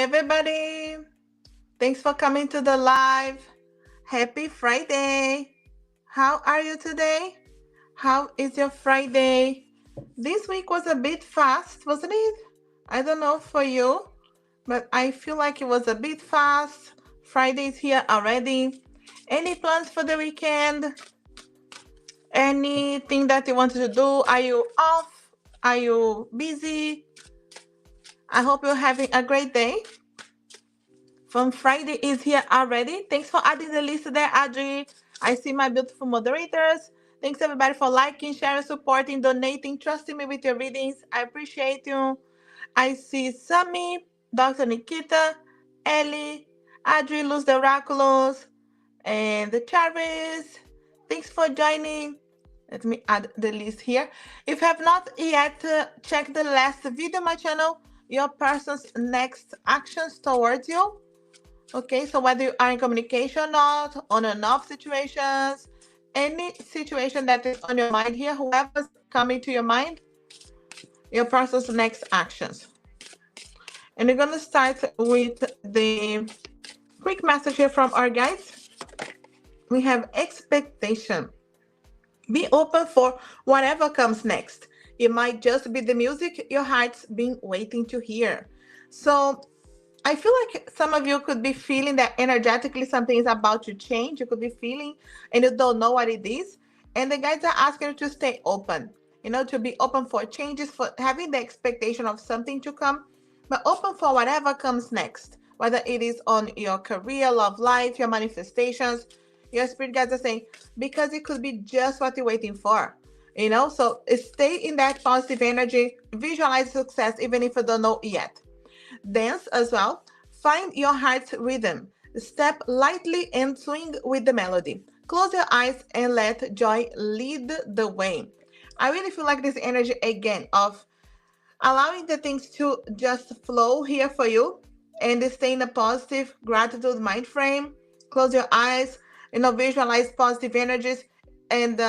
everybody. Thanks for coming to the live. Happy Friday. How are you today? How is your Friday? This week was a bit fast, wasn't it? I don't know for you, but I feel like it was a bit fast. Friday is here already. Any plans for the weekend? Anything that you wanted to do? Are you off? Are you busy? I hope you're having a great day. From Friday is here already. Thanks for adding the list there, Adri. I see my beautiful moderators. Thanks everybody for liking, sharing, supporting, donating, trusting me with your readings. I appreciate you. I see Sami, Dr. Nikita, Ellie, Adri, Luz the Oraculos, and the Charis. Thanks for joining. Let me add the list here. If you have not yet checked the last video on my channel, your person's next actions towards you. Okay, so whether you are in communication or not, on and off situations, any situation that is on your mind here, whoever's coming to your mind, your person's next actions. And we're going to start with the quick message here from our guides. We have expectation. Be open for whatever comes next. It might just be the music your heart's been waiting to hear. So I feel like some of you could be feeling that energetically something is about to change. You could be feeling and you don't know what it is. And the guides are asking you to stay open, to be open for changes, for having the expectation of something to come, but open for whatever comes next, whether it is on your career, love life, your manifestations. Your spirit guides are saying, because it could be just what you're waiting for. So stay in that positive energy, visualize success, even if you don't know yet. Dance as well. Find your heart's rhythm. Step lightly and swing with the melody. Close your eyes and let joy lead the way. I really feel like this energy again of allowing the things to just flow here for you and stay in a positive gratitude mind frame. Close your eyes, visualize positive energies and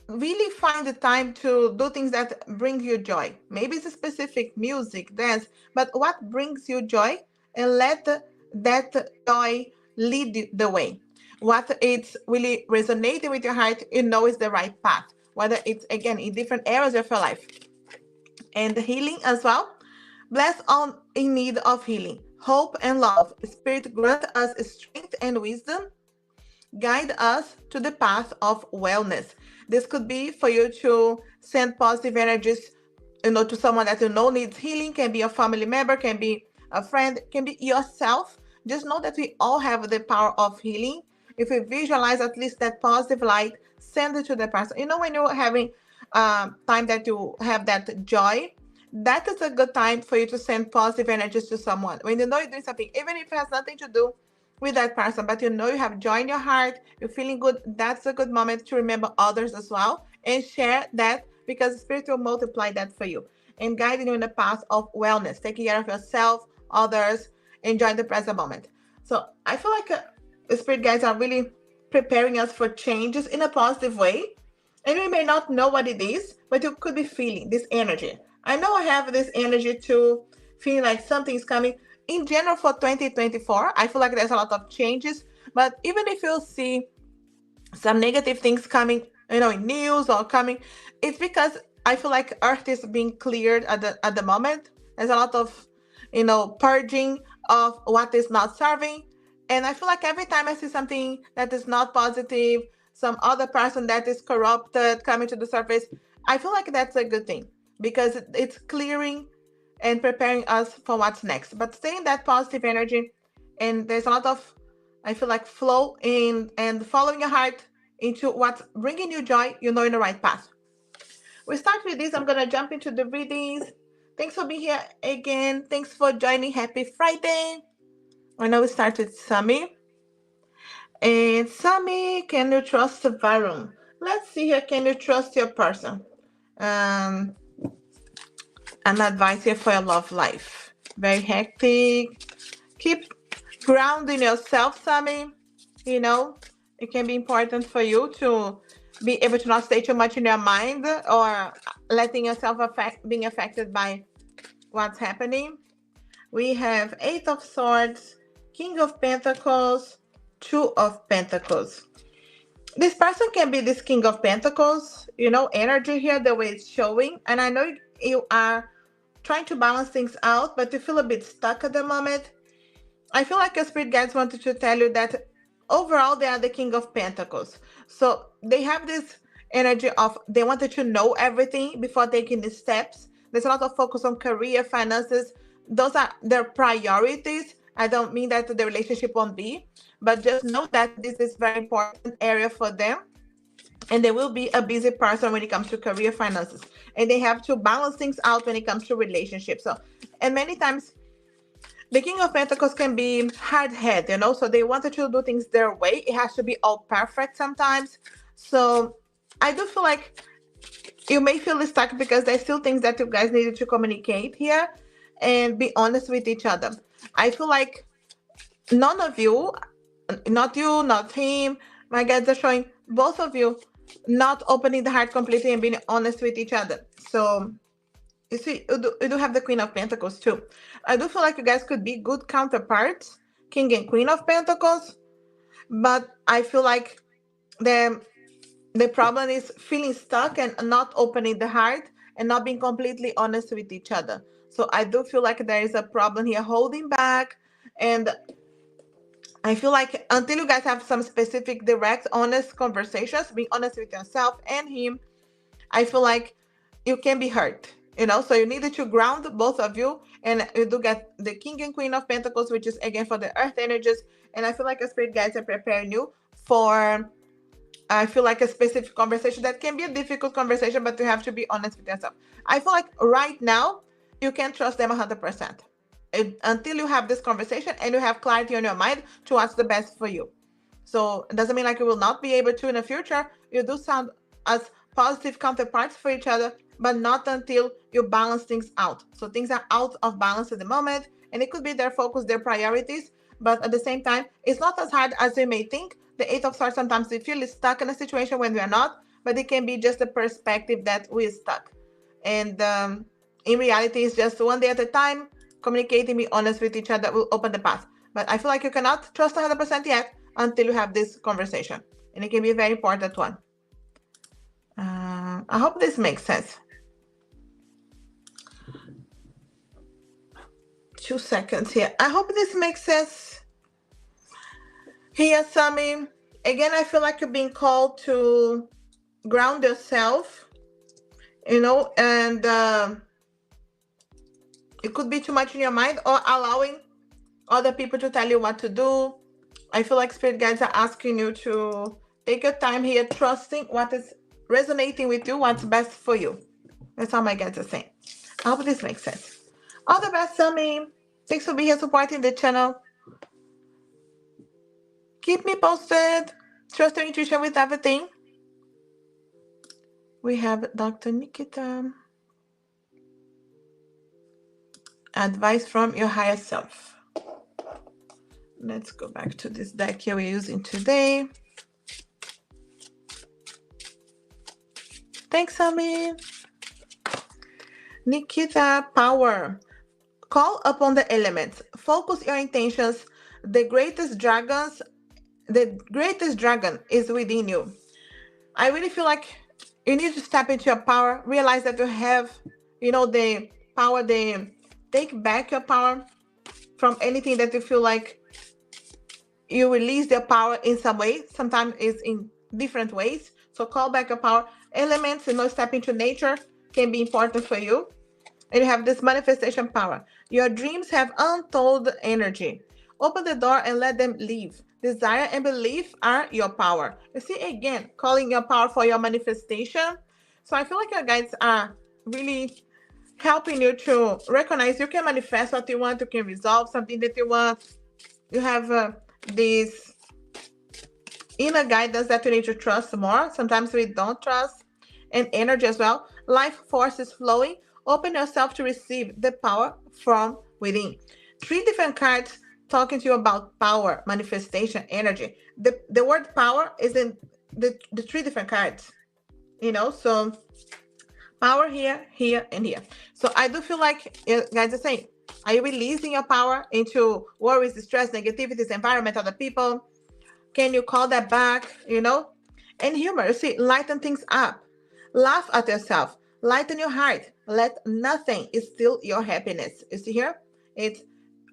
really find the time to do things that bring you joy. Maybe it's a specific music, dance, but what brings you joy, and let that joy lead the way. What it's really resonating with your heart, is the right path, whether it's again in different areas of your life. And healing as well. Bless all in need of healing, hope and love. Spirit grant us strength and wisdom. Guide us to the path of wellness. This could be for you to send positive energies, to someone that needs healing. Can be a family member, can be a friend, can be yourself. Just know that we all have the power of healing. If we visualize at least that positive light, send it to the person. When you're having time that you have that joy, that is a good time for you to send positive energies to someone. When you're doing something, even if it has nothing to do with that person, but you have joy in your heart, you're feeling good, that's a good moment to remember others as well and share that, because spirit will multiply that for you and guiding you in the path of wellness, taking care of yourself, others, enjoying the present moment. So I feel like the spirit guides are really preparing us for changes in a positive way, and we may not know what it is, but you could be feeling this energy. I know I have this energy to feeling like something's coming. In general, for 2024, I feel like there's a lot of changes, but even if you see some negative things coming, in news or coming, it's because I feel like Earth is being cleared at the moment. There's a lot of, purging of what is not serving. And I feel like every time I see something that is not positive, some other person that is corrupted coming to the surface, I feel like that's a good thing, because it's clearing and preparing us for what's next. But stay in that positive energy, and there's a lot of, I feel like, flow in and following your heart into what's bringing you joy, in the right path. We start with this. I'm going to jump into the readings. Thanks for being here again. Thanks for joining. Happy Friday. I know we started Sami. And Sami, can you trust Varun? Let's see here. Can you trust your person? An advice here for your love life. Very hectic. Keep grounding yourself, Sami. It can be important for you to be able to not stay too much in your mind or letting yourself being affected by what's happening. We have Eight of Swords, King of Pentacles, Two of Pentacles. This person can be this King of Pentacles, energy here, the way it's showing. And I know you are trying to balance things out, but you feel a bit stuck at the moment. I feel like your spirit guides wanted to tell you that overall they are the King of Pentacles. So they have this energy of they wanted to know everything before taking the steps. There's a lot of focus on career, finances. Those are their priorities. I don't mean that the relationship won't be, but just know that this is very important area for them. And they will be a busy person when it comes to career, finances. And they have to balance things out when it comes to relationships. So, and many times the King of Pentacles can be hard-headed, so they wanted to do things their way. It has to be all perfect sometimes. So I do feel like you may feel stuck because there's still things that you guys needed to communicate here and be honest with each other. I feel like none of you, not you, not him, my guides are showing both of you not opening the heart completely and being honest with each other. So you see, you do have the Queen of Pentacles too. I do feel like you guys could be good counterparts, King and Queen of Pentacles, but I feel like the problem is feeling stuck and not opening the heart and not being completely honest with each other. So I do feel like there is a problem here holding back, and I feel like until you guys have some specific, direct, honest conversations, being honest with yourself and him, I feel like you can be hurt, so you needed to ground both of you. And you do get the King and Queen of Pentacles, which is again for the earth energies. And I feel like a spirit guides are preparing you for, I feel like, a specific conversation that can be a difficult conversation, but you have to be honest with yourself. I feel like right now you can trust them 100%. Until you have this conversation and you have clarity on your mind to what's the best for you. So it doesn't mean like you will not be able to in the future. You do sound as positive counterparts for each other, but not until you balance things out. So things are out of balance at the moment, and it could be their focus, their priorities, but at the same time, it's not as hard as you may think. The Eight of Swords, sometimes we feel stuck in a situation when we are not, but it can be just a perspective that we're stuck. And in reality, it's just one day at a time. Communicating, be honest with each other will open the path. But I feel like you cannot trust 100% yet until you have this conversation. And it can be a very important one. I hope this makes sense. 2 seconds here. I hope this makes sense. Here, Sammy. Again, I feel like you're being called to ground yourself, and it could be too much in your mind or allowing other people to tell you what to do. I feel like spirit guides are asking you to take your time here, trusting what is resonating with you, what's best for you. That's all my guides are saying. I hope this makes sense. All the best, Sammy. Thanks for being here supporting the channel. Keep me posted. Trust your intuition with everything. We have Dr. Nikita. Advice from your higher self. Let's go back to this deck here we're using today. Thanks, Sammy. Nikita, power. Call upon the elements. Focus your intentions. The greatest dragon is within you. I really feel like you need to step into your power. Realize that you have, the power. Take back your power from anything that you feel like you release your power in some way. Sometimes it's in different ways. So call back your power. Elements, step into nature can be important for you. And you have this manifestation power. Your dreams have untold energy. Open the door and let them leave. Desire and belief are your power. You see, again, calling your power for your manifestation. So I feel like your guides are really helping you to recognize you can manifest what you want. You can resolve something that you want. You have this inner guidance that you need to trust more. Sometimes we don't trust. And energy as well. Life force is flowing. Open yourself to receive the power from within. 3 different cards talking to you about power, manifestation, energy. The word power is in the 3 different cards. So power here, here, and here. So I do feel like you guys are saying, Are you releasing your power into worries, stress, negativities, environment, other people? Can you call that back? And humor, see, lighten things up. Laugh at yourself. Lighten your heart. Let nothing steal your happiness. You see here? It's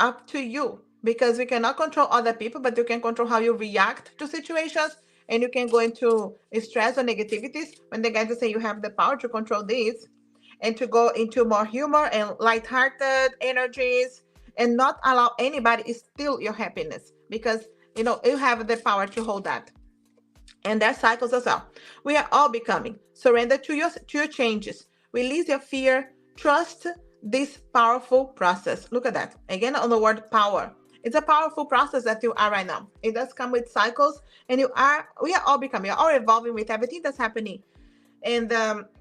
up to you because we cannot control other people, but you can control how you react to situations. And you can go into stress or negativities when the guys say you have the power to control these and to go into more humor and lighthearted energies and not allow anybody to steal your happiness because you have the power to hold that. And their cycles as well. We are all becoming. Surrender to your changes. Release your fear. Trust this powerful process. Look at that. Again, on the word power. It's a powerful process that you are right now. It does come with cycles, and we are all becoming, we are all evolving with everything that's happening. And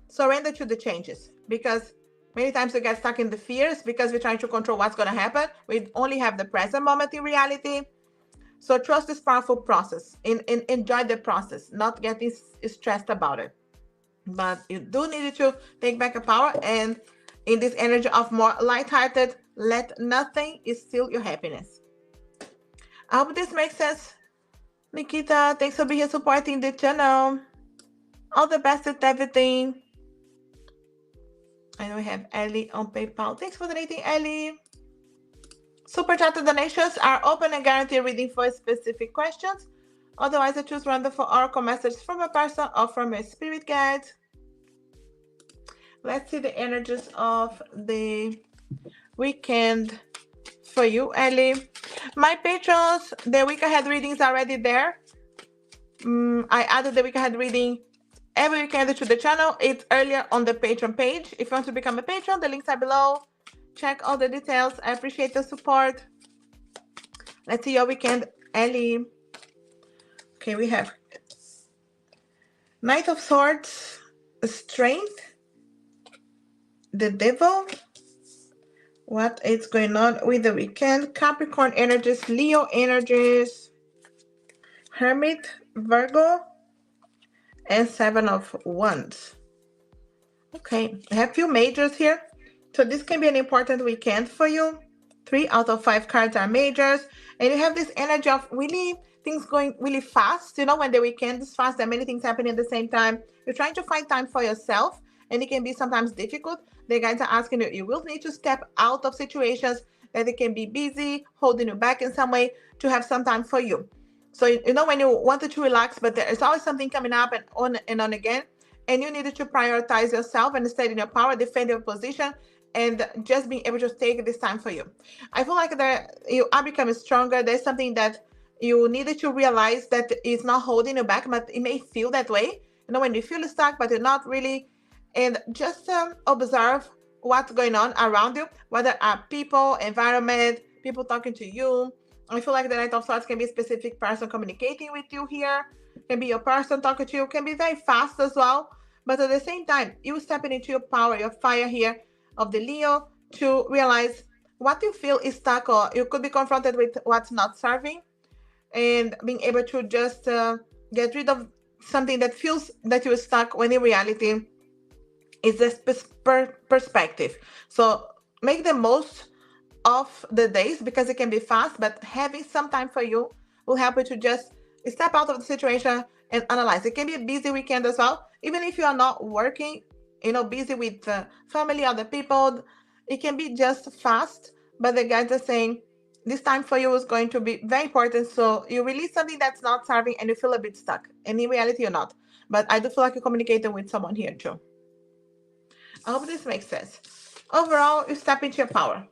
surrender to the changes because many times we get stuck in the fears because we're trying to control what's going to happen. We only have the present moment in reality. So trust this powerful process and enjoy the process, not getting stressed about it. But you do need to take back a power and in this energy of more lighthearted, let nothing steal your happiness. I hope this makes sense. Nikita, thanks for being here supporting the channel. All the best with everything. I know we have Ellie on PayPal. Thanks for donating, Ellie. Super chat donations are open and guaranteed reading for specific questions. Otherwise, I choose random for oracle message from a person or from a spirit guide. Let's see the energies of the weekend for you, Ellie. My patrons, the week ahead readings are already there. I added the week ahead reading every weekend to the channel. It's earlier on the Patreon page. If you want to become a patron, the links are below. Check all the details. I appreciate the support. Let's see your weekend, Ellie. Okay, we have Knight of Swords, Strength, the Devil. What is going on with the weekend? Capricorn energies, Leo energies, Hermit, Virgo, and Seven of Wands. Okay, I have few majors here. So this can be an important weekend for you. 3 out of 5 cards are majors. And you have this energy of really things going really fast. When the weekend is fast, there are many things happening at the same time. You're trying to find time for yourself. And it can be sometimes difficult. The guides are asking you, you will need to step out of situations that it can be busy, holding you back in some way to have some time for you. So, when you wanted to relax, but there is always something coming up and on again. And you needed to prioritize yourself and stay in your power, defend your position, and just being able to take this time for you. I feel like that you are becoming stronger. There's something that you needed to realize that is not holding you back, but it may feel that way. When you feel stuck, but you're not really. And just observe what's going on around you, whether are people, environment, people talking to you. I feel like the Knight of Swords can be a specific person communicating with you here. Can be your person talking to you. Can be very fast as well. But at the same time, you stepping into your power, your fire here of the Leo to realize what you feel is stuck or you could be confronted with what's not serving and being able to just get rid of something that feels that you're stuck when in reality is this perspective. So make the most of the days because it can be fast, but having some time for you will help you to just step out of the situation and analyze. It can be a busy weekend as well. Even if you are not working, busy with family, other people, it can be just fast. But the guides are saying this time for you is going to be very important. So you release something that's not serving and you feel a bit stuck. And in reality, you're not. But I do feel like you're communicating with someone here too. I hope this makes sense. Overall, you step into your power.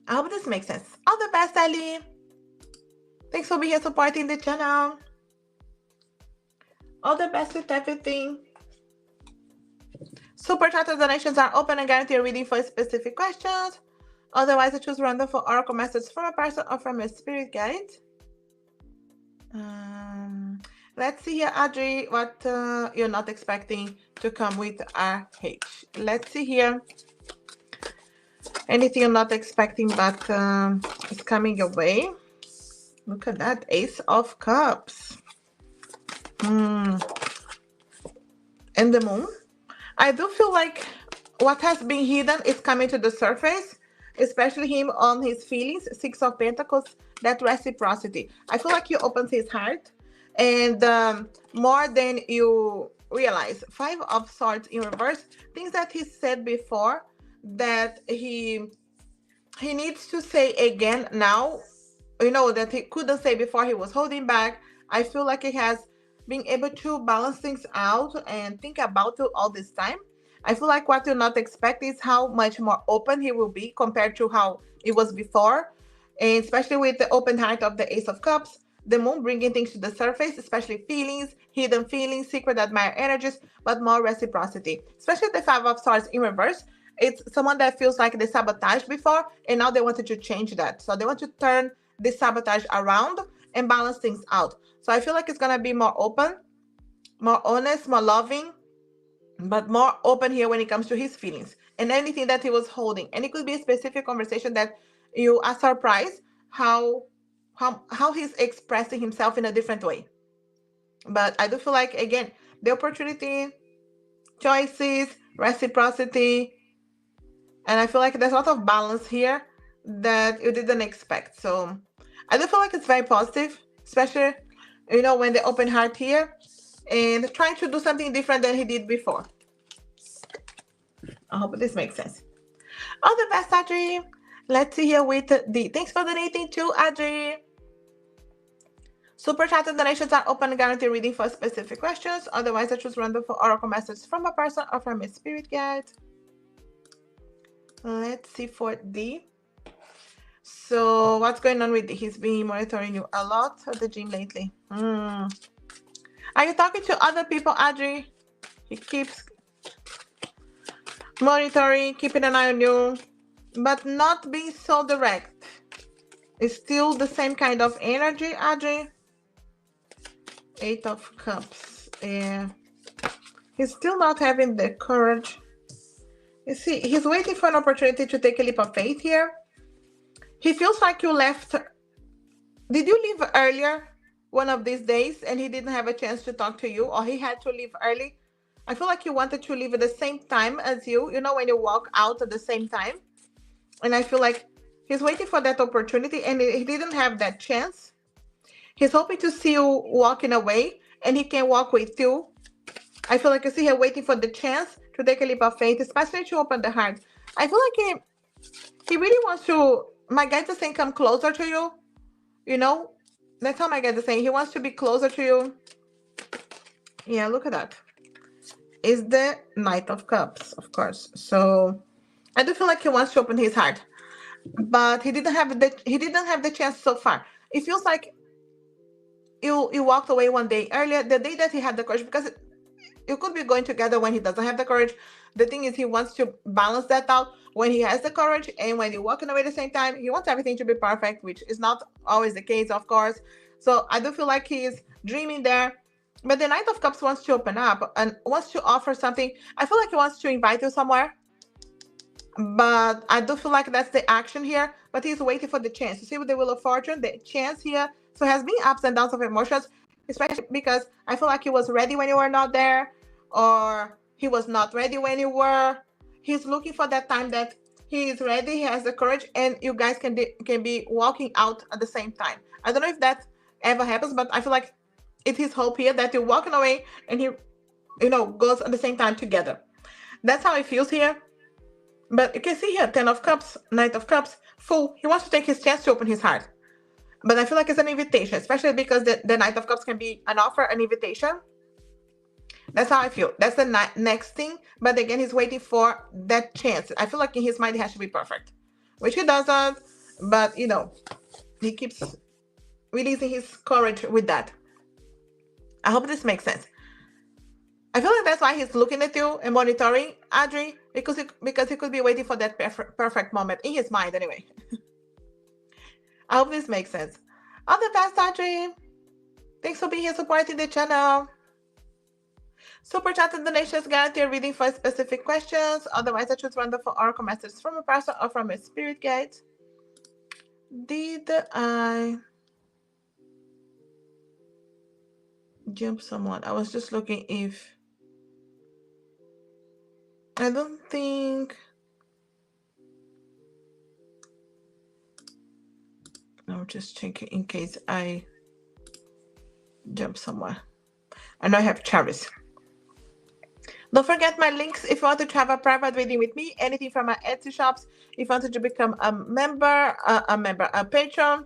I hope this makes sense. All the best, Ellie. Thanks for being here supporting the channel. All the best with everything. Super chat donations are open and guaranteed reading for specific questions. Otherwise, I choose random for oracle messages from a person or from a spirit guide. Let's see here, Audrey, what you're not expecting to come with RH. Let's see here. Anything you're not expecting, but it's coming your way. Look at that, Ace of Cups. And the Moon. I do feel like what has been hidden is coming to the surface. especially him on his feelings. Six of Pentacles, that reciprocity. I feel like he opens his heart, and more than you realize. Five of Swords in reverse, things that he said before that he needs to say again now, that he couldn't say before. He was holding back. I feel like he has been able to balance things out and think about it all this time. I feel like what you not expect is how much more open he will be compared to how it was before, and especially with the open heart of the Ace of Cups, the moon bringing things to the surface, especially feelings, hidden feelings, secret admire energies, but more reciprocity. Especially the Five of Swords in reverse, it's someone that feels like they sabotaged before, and now they wanted to change that. So they want to turn this sabotage around and balance things out. So I feel like it's gonna be more open, more honest, more loving, but more open here when it comes to his feelings and anything that he was holding. And it could be a specific conversation that you are surprised how he's expressing himself in a different way. But I do feel like, again, the opportunity, choices, reciprocity, and I feel like there's a lot of balance here that you didn't expect. So I do feel like it's very positive, especially when the open heart here and trying to do something different than he did before. I hope this makes sense. All the best, Audrey. Let's see here with D. Thanks for donating too, Audrey. Super chat and donations are open, guarantee reading for specific questions. Otherwise, I choose random for oracle messages from a person or from a spirit guide. Let's see for D. So, what's going on with D? He's been monitoring you a lot at the gym lately. Are you talking to other people, Audrey? He keeps monitoring, keeping an eye on you, but not being so direct. It's still the same kind of energy, Audrey. Eight of Cups. Yeah. He's still not having the courage. You see, he's waiting for an opportunity to take a leap of faith here. He feels like you left. Did you leave earlier one of these days and he didn't have a chance to talk to you, or he had to leave early? I feel like he wanted to leave at the same time as you, when you walk out at the same time. And I feel like he's waiting for that opportunity and he didn't have that chance. He's hoping to see you walking away and he can walk with you. I feel like you see her waiting for the chance to take a leap of faith, especially to open the heart. I feel like he really wants to, my guides are saying, come closer to you. That's how my guides are saying. He wants to be closer to you. Yeah, look at that. Is the Knight of Cups, of course. So I do feel like he wants to open his heart, but he didn't have the chance so far. It feels like you walked away one day earlier, the day that he had the courage, because you could be going together when he doesn't have the courage. The thing is, he wants to balance that out when he has the courage, and when you're walking away at the same time, he wants everything to be perfect, which is not always the case, of course. So I do feel like he's dreaming there. But the Knight of Cups wants to open up and wants to offer something. I feel like he wants to invite you somewhere, but I do feel like that's the action here. But he's waiting for the chance. You see with the Wheel of Fortune, the chance here. So it has been ups and downs of emotions, especially because I feel like he was ready when you were not there, or he was not ready when you were. He's looking for that time that he is ready, he has the courage, and you guys can be walking out at the same time. I don't know if that ever happens, but I feel like it's his hope here that you're walking away and he, goes at the same time together. That's how it feels here. But you can see here, Ten of Cups, Knight of Cups, Fool. He wants to take his chance to open his heart. But I feel like it's an invitation, especially because the Knight of Cups can be an offer, an invitation. That's how I feel. That's the next thing. But again, he's waiting for that chance. I feel like in his mind, it has to be perfect, which he doesn't. But, he keeps releasing his courage with that. I hope this makes sense. I feel like that's why he's looking at you and monitoring, Audrey, because he could be waiting for that perfect moment in his mind anyway. I hope this makes sense. All the best, Audrey. Thanks for being here supporting the channel. Super chat and donations guarantee a reading for specific questions. Otherwise, I choose random for oracle messages from a person or from a spirit guide. Did I jump someone? I was just looking if... I don't think... I'm just checking in case I jump somewhere. I know I have cherries. Don't forget my links if you wanted to have a private reading with me. Anything from my Etsy shops. If you wanted to become a member, a patron,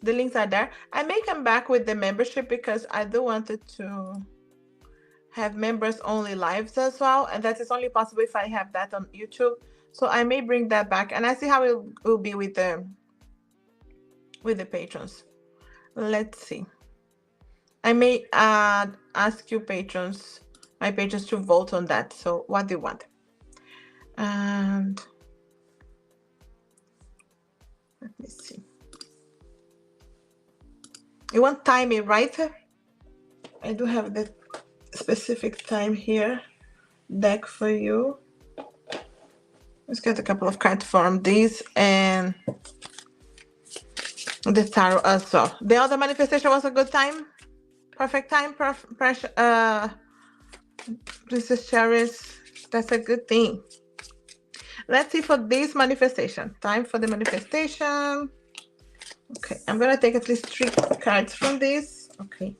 the links are there. I may come back with the membership because I do wanted to have members only lives as well, and that is only possible if I have that on YouTube. So I may bring that back, and I see how it will be with the patrons. Let's see. I may ask you patrons, my patrons, to vote on that. So what do you want? And let me see. You want timing, right? I do have the specific time here deck for you. Let's get a couple of cards from these and the tarot as well. The other manifestation was a good time. Perfect time. Princess Cherries. That's a good thing. Let's see for this manifestation. Time for the manifestation. Okay, I'm gonna take at least 3 cards from this. Okay.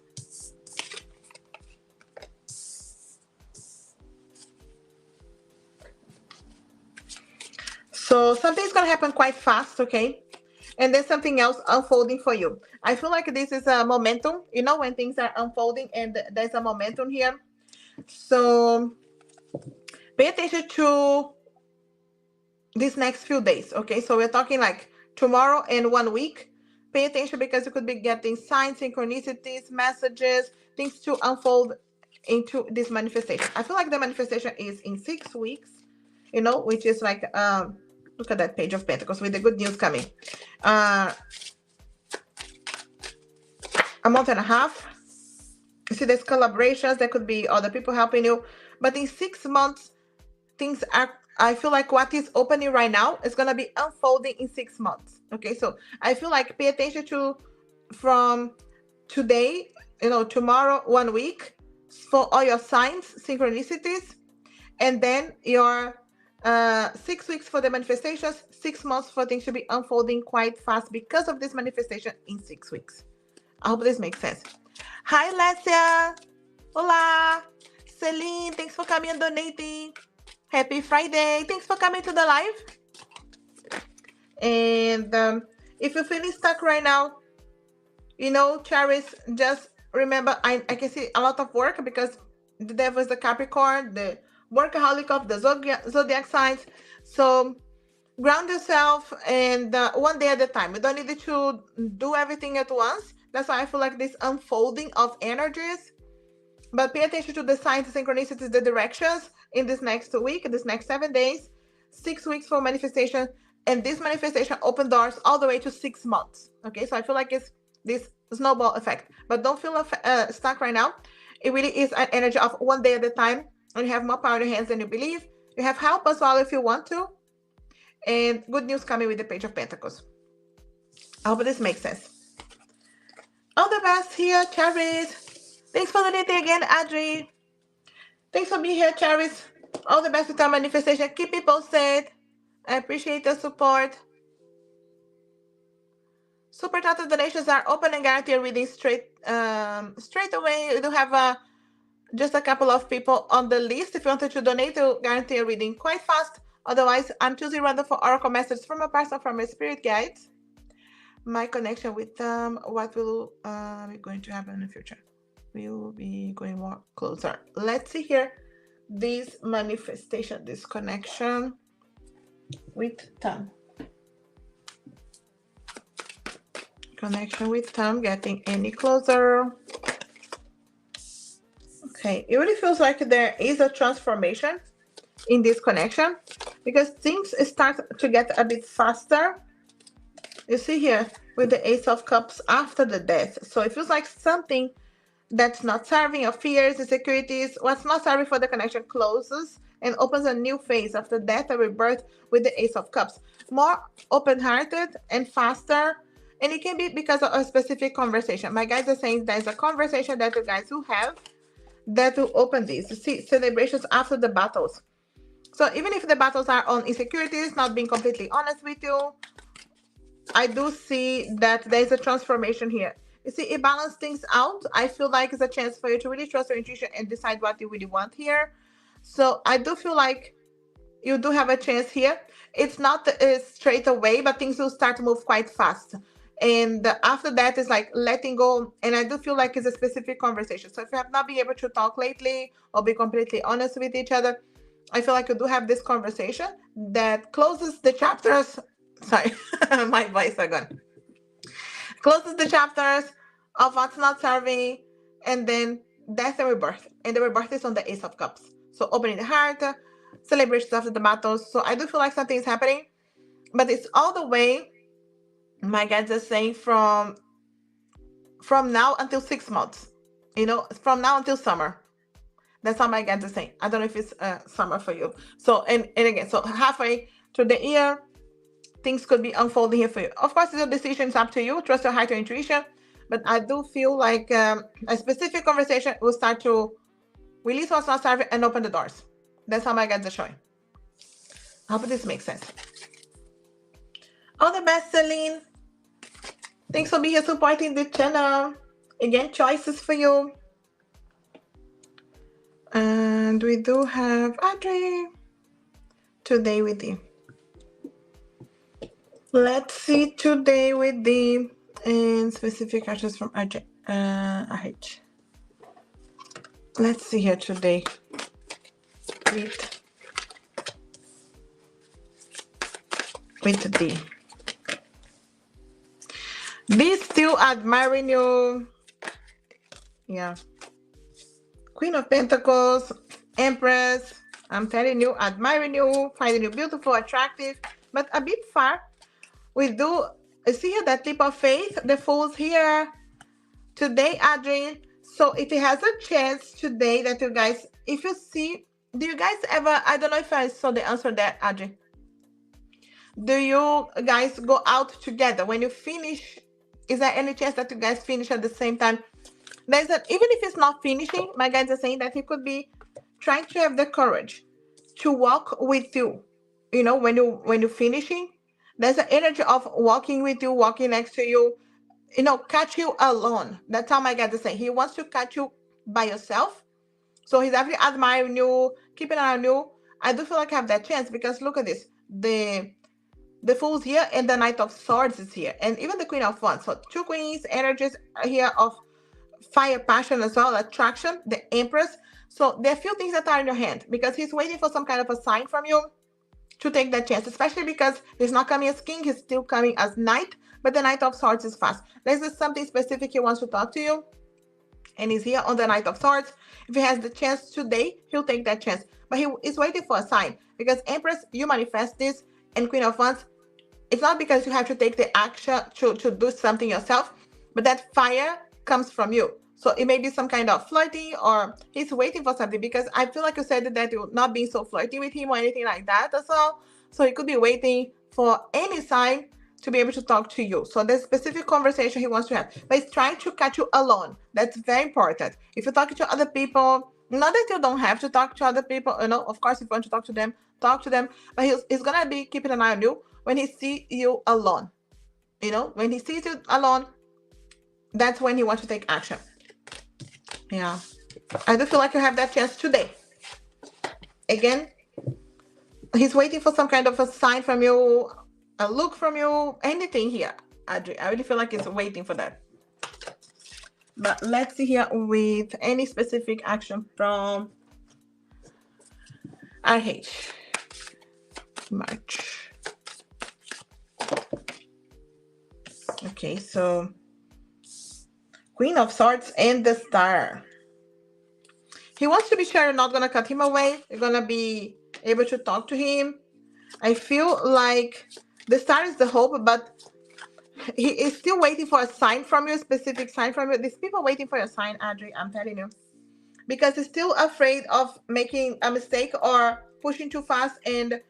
So something's gonna happen quite fast, okay? And there's something else unfolding for you. I feel like this is a momentum, you know, when things are unfolding and there's a momentum here. So pay attention to these next few days, okay? So we're talking like tomorrow and 1 week. Pay attention because you could be getting signs, synchronicities, messages, things to unfold into this manifestation. I feel like the manifestation is in 6 weeks, you know, which is like, look at that Page of Pentacles with the good news coming. A month and a half. You see, there's collaborations. There could be other people helping you. But in 6 months, things are, I feel like what is opening right now is going to be unfolding in 6 months. Okay, so I feel like pay attention to from today, you know, tomorrow, 1 week for all your signs, synchronicities, and then your 6 weeks for the manifestations, 6 months for things to be unfolding quite fast because of this manifestation in 6 weeks. I hope this makes sense. Hi, Lesia. Hola. Celine, thanks for coming and donating. Happy Friday. Thanks for coming to the live. And if you're feeling stuck right now, you know, cherries, just remember, I can see a lot of work because the devil is the Capricorn, the workaholic of the zodiac signs. So ground yourself and 1 day at a time. You don't need to do everything at once. That's why I feel like this unfolding of energies. But pay attention to the signs, the synchronicities, the directions in this next week, this next 7 days, 6 weeks for manifestation. And this manifestation open doors all the way to 6 months. Okay, so I feel like it's this snowball effect. But don't feel stuck right now. It really is an energy of 1 day at a time. And you have more power in your hands than you believe. You have help as well if you want to. And good news coming with the Page of Pentacles. I hope this makes sense. All the best here, Cherries. Thanks for donating again, Adri. Thanks for being here, Cherries. All the best with our manifestation. Keep me posted. I appreciate the support. Super chat donations are open and guaranteed reading straight away. We do have just a couple of people on the list. If you wanted to donate, to guarantee a reading quite fast. Otherwise, I'm choosing random for oracle messages from a person, from a spirit guides. My connection with them. What will be going to happen in the future? We will be going more closer. Let's see here. This manifestation, this connection with Tom. Connection with Tom, getting any closer. Okay, it really feels like there is a transformation in this connection because things start to get a bit faster. You see here with the Ace of Cups after the death. So it feels like something that's not serving your fears, insecurities, what's not serving for the connection closes and opens a new phase after death and rebirth with the Ace of Cups. More open-hearted and faster. And it can be because of a specific conversation. My guides are saying there's a conversation that you guys will have that will open this. You see, celebrations after the battles. So even if the battles are on insecurities, not being completely honest with you, I do see that there's a transformation here. You see, it balances things out. I feel like it's a chance for you to really trust your intuition and decide what you really want here. So I do feel like you do have a chance here. It's not straight away, but things will start to move quite fast. And after that is like letting go. And I do feel like it's a specific conversation. So if you have not been able to talk lately or be completely honest with each other, I feel like you do have this conversation that closes the chapters. Sorry, my voice again. Closes the chapters of what's not serving, and then that's the rebirth. And the rebirth is on the Ace of Cups. So opening the heart, celebrations after the battles. So I do feel like something is happening, but it's all the way, my guides are saying, from now until 6 months. You know, from now until summer. That's how my guides are saying. I don't know if it's summer for you. So and again, so halfway through the year, things could be unfolding here for you. Of course, it's a decision. It's up to you. Trust your heart, your intuition. But I do feel like a specific conversation will start to release what's not serving and open the doors. That's how my guides are showing. I hope this makes sense. All the best, Celine. Thanks for being here supporting the channel. Again, choices for you. And we do have Audrey today with you. Let's see today with the and specific actions from RH. Let's see here today with D. Be still admiring you. Yeah. Queen of Pentacles, Empress. I'm telling you, admiring you, finding you beautiful, attractive, but a bit far. We do see here that leap of faith. The Fool's here today, Adrian. So if it has a chance today that you guys, if you see, do you guys ever, I don't know if I saw the answer there, Adrian. Do you guys go out together? When you finish, is there any chance that you guys finish at the same time? Even if it's not finishing, my guys are saying that he could be trying to have the courage to walk with you. You know, when you're finishing, there's an energy of walking with you, walking next to you, you know, catch you alone. That's how my guys are saying. He wants to catch you by yourself. So he's actually admiring you, keeping an eye on you. I do feel like I have that chance because look at this. The Fool's here and the Knight of Swords is here. And even the Queen of Wands. So two queens, energies here of fire, passion as well, attraction, the Empress. So there are a few things that are in your hand because he's waiting for some kind of a sign from you to take that chance, especially because he's not coming as king, he's still coming as knight, but the Knight of Swords is fast. There's something specific he wants to talk to you, and he's here on the Knight of Swords. If he has the chance today, he'll take that chance, but he is waiting for a sign because Empress, you manifest this, and Queen of Wands, it's not because you have to take the action to do something yourself, but that fire comes from you. So it may be some kind of flirting, or he's waiting for something, because I feel like you said that you're not being so flirty with him or anything like that as well. So he could be waiting for any sign to be able to talk to you. So there's a specific conversation he wants to have, but he's trying to catch you alone. That's very important. If you're talking to other people, not that you don't have to talk to other people, you know, of course, if you want to talk to them, but he's gonna be keeping an eye on you when he sees you alone. You know, when he sees you alone, that's when he wants to take action. Yeah, I do feel like you have that chance today. Again, he's waiting for some kind of a sign from you, a look from you, anything here, Adri. I really feel like he's waiting for that. But let's see here with any specific action from RH. March. Okay, so Queen of Swords and the Star. He wants to be sure you're not going to cut him away. You're going to be able to talk to him. I feel like the Star is the hope, but he is still waiting for a sign from you, a specific sign from you. These people waiting for your sign, Adri, I'm telling you. Because he's still afraid of making a mistake or pushing too fast and,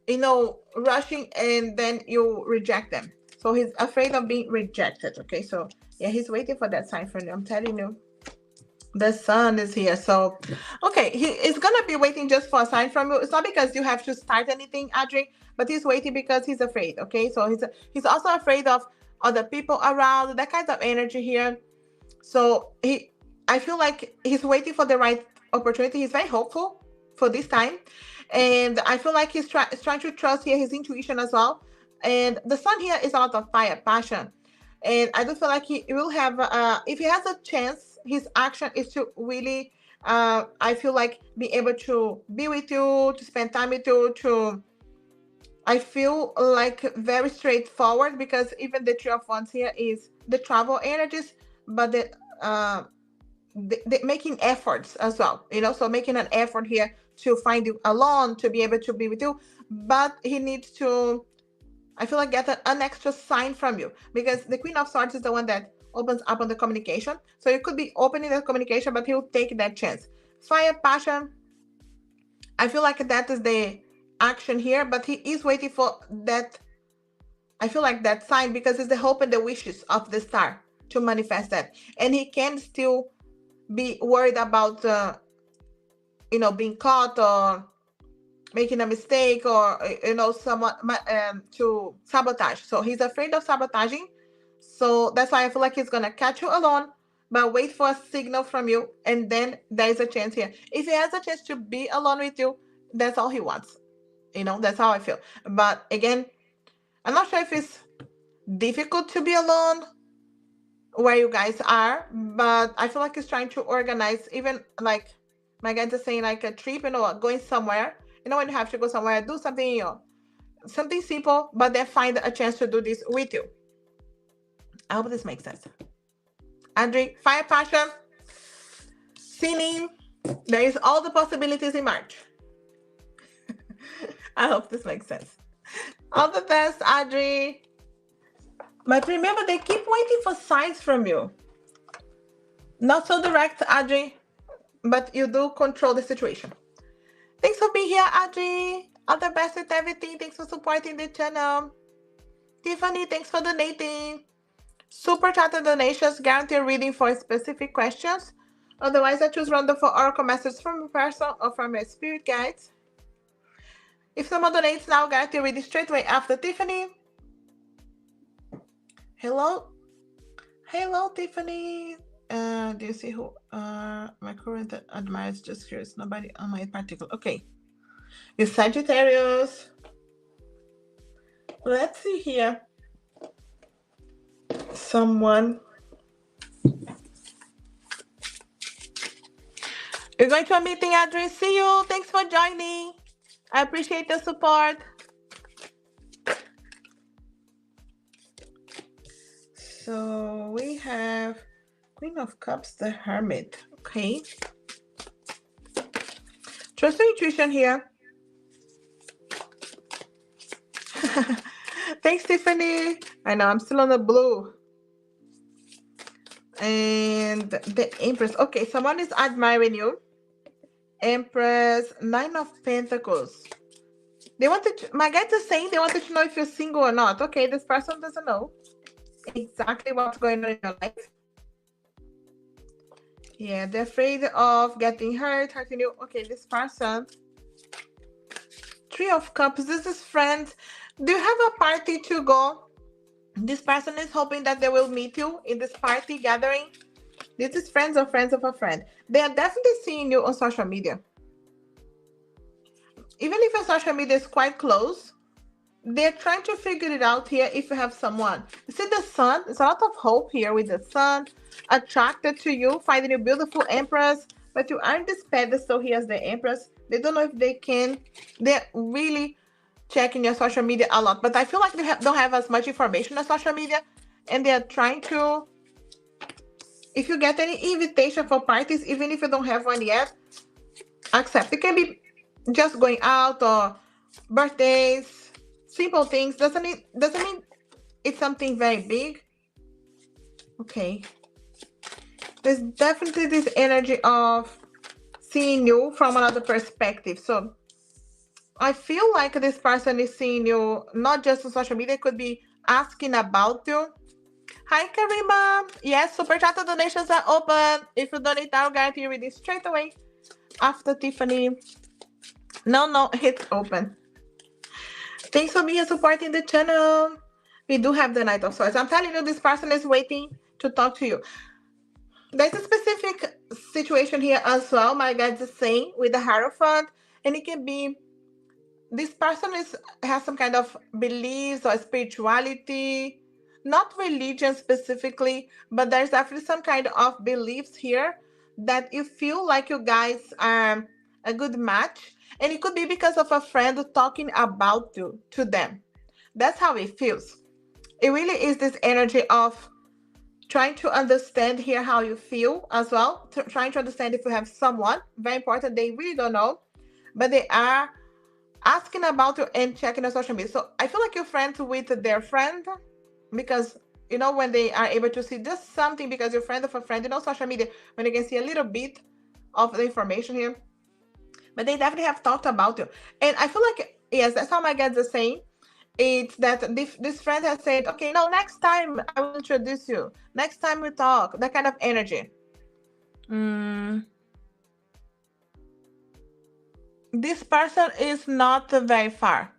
you know, rushing, and then you reject them. So he's afraid of being rejected, okay? So yeah, he's waiting for that sign from you. I'm telling you. The sun is here. So, okay, he is going to be waiting just for a sign from you. It's not because you have to start anything, Adri, but he's waiting because he's afraid, okay? So he's also afraid of other people around, that kind of energy here. So I feel like he's waiting for the right opportunity. He's very hopeful for this time, and I feel like he's trying to trust here his intuition as well. And the sun here is a lot of fire, passion, and I do feel like he will have. If he has a chance, his action is to really. I feel like be able to be with you, to spend time with you, to. I feel like very straightforward because even the Three of Wands here is the travel energies, but the making efforts as well, so making an effort here to find you alone, to be able to be with you, but he needs to, I feel like, get an extra sign from you, because the Queen of Swords is the one that opens up on the communication, so you could be opening the communication, but he'll take that chance. Fire, passion, I feel like that is the action here, but he is waiting for that, I feel like, that sign, because it's the hope and the wishes of the star to manifest that, and he can still be worried about being caught or making a mistake, or someone to sabotage. So he's afraid of sabotaging, so that's why I feel like he's gonna catch you alone, but wait for a signal from you, and then there is a chance here. If he has a chance to be alone with you, that's all he wants. That's how I feel. But again, I'm not sure if it's difficult to be alone where you guys are, but I feel like he's trying to organize, even like my guys are saying, like a trip, going somewhere. When you have to go somewhere, do something, something simple, but then find a chance to do this with you. I hope this makes sense. Andre, fire, passion, sinning. There is all the possibilities in March. I hope this makes sense. All the best, Adri. But remember, they keep waiting for signs from you. Not so direct, Adri, but you do control the situation. Thanks for being here, Adri. All the best with everything. Thanks for supporting the channel. Tiffany, thanks for donating. Super chat and donations guarantee reading for specific questions. Otherwise, I choose random for oracle messages from a person or from a spirit guides. If someone donates now, guarantee reading straight away after Tiffany. Hello? Hello, Tiffany. Do you see who my current admirers? Just curious. Nobody on my particular. Okay. You Sagittarius. Let's see here. Someone. You're going to a meeting address. See you. Thanks for joining. I appreciate the support. So we have Queen of Cups, the Hermit. Okay. Trust your intuition here. Thanks, Tiffany. I know I'm still on the blue. And the Empress. Okay, someone is admiring you. Empress, Nine of Pentacles. They wanted to, my guys are saying they wanted to know if you're single or not. Okay, this person doesn't know exactly what's going on in your life. Yeah, they're afraid of getting hurting you. Okay, this person. Three of Cups. This is friends. Do you have a party to go? This person is hoping that they will meet you in this party gathering. This is friends or friends of a friend. They are definitely seeing you on social media. Even if your social media is quite close, they're trying to figure it out here if you have someone. You see the sun? There's a lot of hope here with the sun. Attracted to you, finding you beautiful Empress. But you are in this pedestal here as the Empress. They don't know if they can. They're really checking your social media a lot. But I feel like they don't have as much information on social media. And they're trying to... If you get any invitation for parties, even if you don't have one yet, accept. It can be just going out or birthdays, simple things. Doesn't mean it's something very big. Okay. There's definitely this energy of seeing you from another perspective. So I feel like this person is seeing you not just on social media. It could be asking about you. Hi, Karima. Yes, super chat donations are open. If you donate, I'll guarantee you reading straight away after Tiffany. No, hit open. Thanks for being supporting the channel. We do have the Knight of Swords. I'm telling you, this person is waiting to talk to you. There's a specific situation here as well. My guide is saying with the Hierophant, and it can be this person has some kind of beliefs or spirituality, not religion specifically, but there's definitely some kind of beliefs here that you feel like you guys are a good match, and it could be because of a friend talking about you to them. That's how it feels. It really is this energy of trying to understand here how you feel as well, trying to understand if you have someone very important they really don't know, but they are asking about you and checking on social media. So I feel like you're friends with their friend, because when they are able to see just something because you're friend of a friend, social media, when you can see a little bit of the information here, but they definitely have talked about you. And I feel like, yes, that's how my guys are saying. It's that this friend has said, okay, no, next time I will introduce you. Next time we talk. That kind of energy. This person is not very far.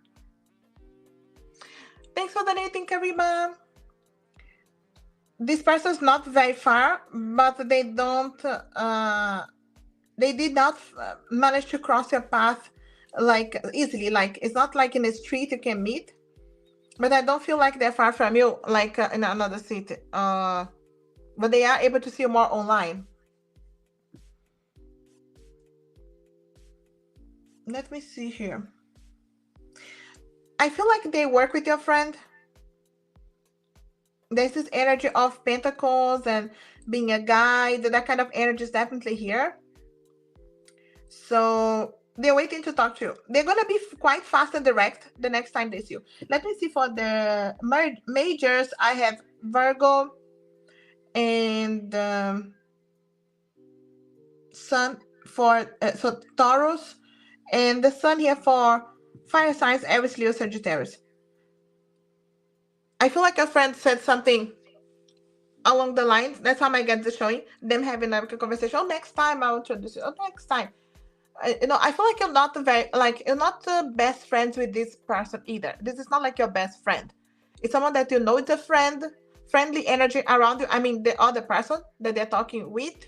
Thanks for donating, Karima. This person is not very far, but they don't. They did not manage to cross your path like easily. Like it's not like in the street you can meet. But I don't feel like they're far from you, like in another city. But they are able to see you more online. Let me see here. I feel like they work with your friend. There's this energy of pentacles and being a guide. That kind of energy is definitely here. So they're waiting to talk to you. They're going to be quite fast and direct the next time they see you. Let me see for the majors. I have Virgo and Sun for so Taurus, and the Sun here for fire signs, Aries, Leo, Sagittarius. I feel like a friend said something along the lines. That's how my guts are showing them having a conversation. Oh, next time I'll introduce you. Oh, next time. I feel like you're not best friends with this person either. This is not like your best friend. It's someone that you know. It's a friend, friendly energy around you. I mean, the other person that they're talking with.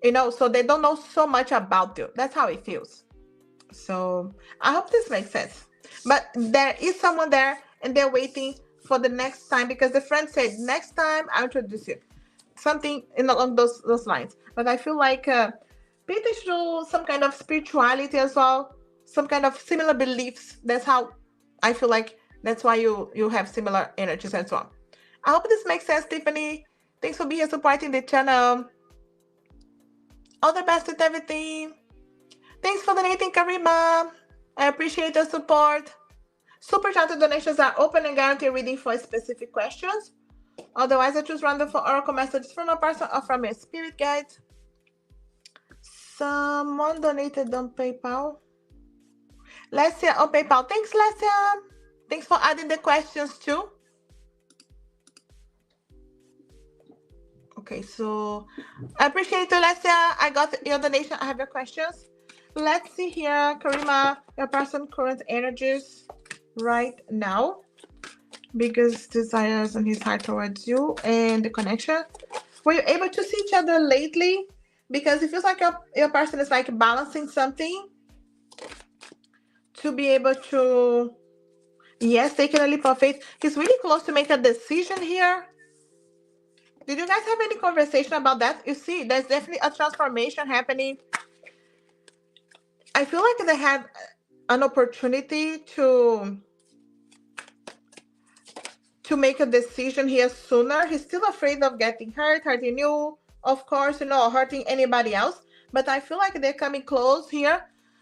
So they don't know so much about you. That's how it feels. So I hope this makes sense. But there is someone there and they're waiting for the next time, because the friend said, next time I'll introduce you. Something along those lines. But I feel like pay attention to some kind of spirituality as well, some kind of similar beliefs. That's how I feel like that's why you have similar energies and so on. I hope this makes sense, Tiffany. Thanks for being here supporting the channel. All the best with everything. Thanks for donating, Karima. I appreciate the support. Super chat donations are open and guaranteed reading for specific questions. Otherwise, I choose random for oracle messages from a person or from a spirit guide. Someone donated on PayPal. Lesia on PayPal. Thanks, Lesia. Thanks for adding the questions too. Okay, so I appreciate you, Lesia. I got your donation. I have your questions. Let's see here, Karima, your person current energies right now, biggest desires in his heart towards you and the connection. Were you able to see each other lately? Because it feels like your person is like balancing something to be able to, yes, taking a leap of faith. He's really close to make a decision here. Did you guys have any conversation about that? You see, there's definitely a transformation happening. I feel like they had an opportunity to make a decision here sooner. He's still afraid of getting hurt, hurting you, of course, hurting anybody else. But I feel like they're coming close here.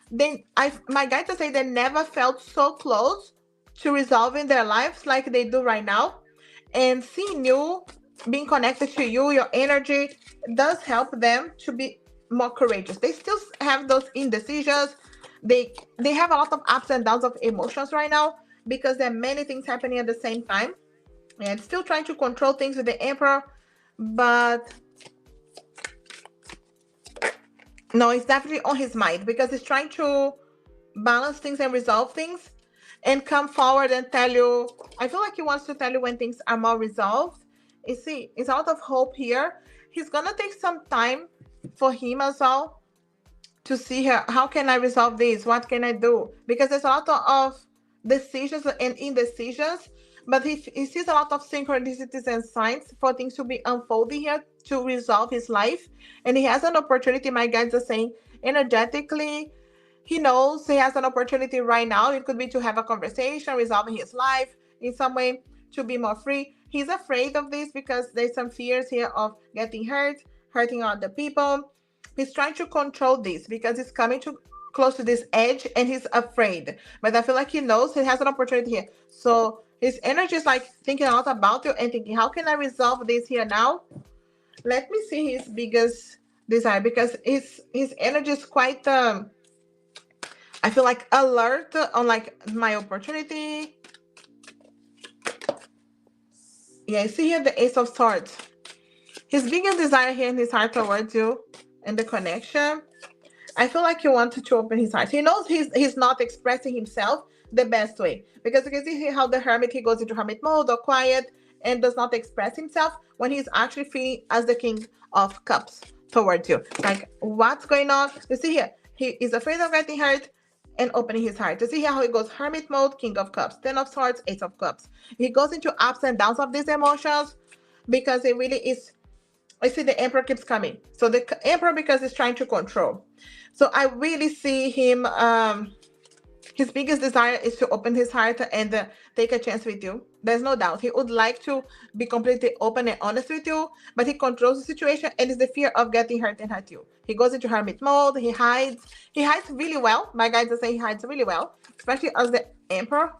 My guide to say they never felt so close to resolving their lives like they do right now. And seeing you, being connected to you, your energy does help them to be more courageous. They still have those indecisions. They have a lot of ups and downs of emotions right now because there are many things happening at the same time. And still trying to control things with the Emperor, but no, it's definitely on his mind because he's trying to balance things and resolve things and come forward and tell you. I feel like he wants to tell you when things are more resolved. You see, it's out of hope here. He's gonna take some time for him as well to see her. How can I resolve this? What can I do? Because there's a lot of decisions and indecisions, but he sees a lot of synchronicities and signs for things to be unfolding here to resolve his life. And he has an opportunity, my guides are saying, energetically. He knows he has an opportunity right now. It could be to have a conversation, resolving his life in some way, to be more free. He's afraid of this because there's some fears here of getting hurt, hurting other people. He's trying to control this because he's coming to close to this edge and he's afraid. But I feel like he knows he has an opportunity here. So his energy is like thinking a lot about you and thinking, how can I resolve this here now? Let me see his biggest desire because his energy is quite I feel like alert on like my opportunity. Yeah, I see here the Ace of Swords. His biggest desire here in his heart towards you and the connection. I feel like he wanted to open his heart. He knows he's not expressing himself the best way. Because you can see how the hermit, he goes into hermit mode or quiet and does not express himself when he's actually feeling as the King of Cups towards you. Like, what's going on? You see here, he is afraid of getting hurt and opening his heart. You see here how he goes hermit mode, King of Cups, Ten of Swords, Ace of Cups. He goes into ups and downs of these emotions because it really is. I see the Emperor keeps coming. So the Emperor, because he's trying to control. So I really see him, his biggest desire is to open his heart and take a chance with you. There's no doubt. He would like to be completely open and honest with you, but he controls the situation and is the fear of getting hurt and hurt you. He goes into hermit mode, he hides. He hides really well. My guides are saying he hides really well, especially as the Emperor.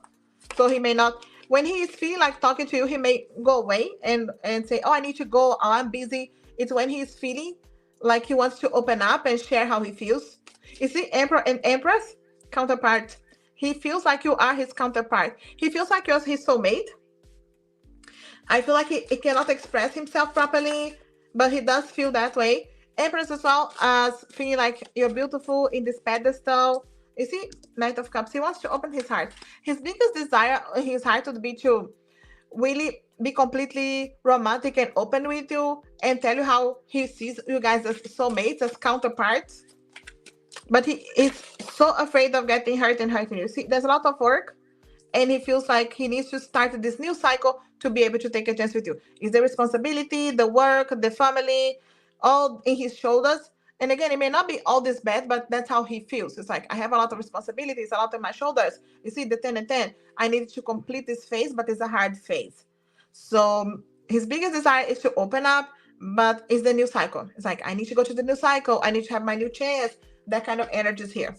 So he may not, when he is feeling like talking to you, he may go away and say, oh, I need to go, oh, I'm busy. It's when he's feeling like he wants to open up and share how he feels. You see, Emperor and Empress, counterpart. He feels like you are his counterpart. He feels like you're his soulmate. I feel like he cannot express himself properly, but he does feel that way. Empress as well as feeling like you're beautiful in this pedestal. You see, Knight of Cups, he wants to open his heart. His biggest desire in his heart would be to really be completely romantic and open with you and tell you how he sees you guys as soulmates, as counterparts. But he is so afraid of getting hurt and hurting you. See, there's a lot of work and he feels like he needs to start this new cycle to be able to take a chance with you. Is the responsibility, the work, the family, all in his shoulders. And again, it may not be all this bad, but that's how he feels. It's like, I have a lot of responsibilities, a lot on my shoulders. You see, the 10 and 10. I need to complete this phase, but it's a hard phase. So his biggest desire is to open up, but it's the new cycle. It's like, I need to go to the new cycle. I need to have my new chance. That kind of energy is here.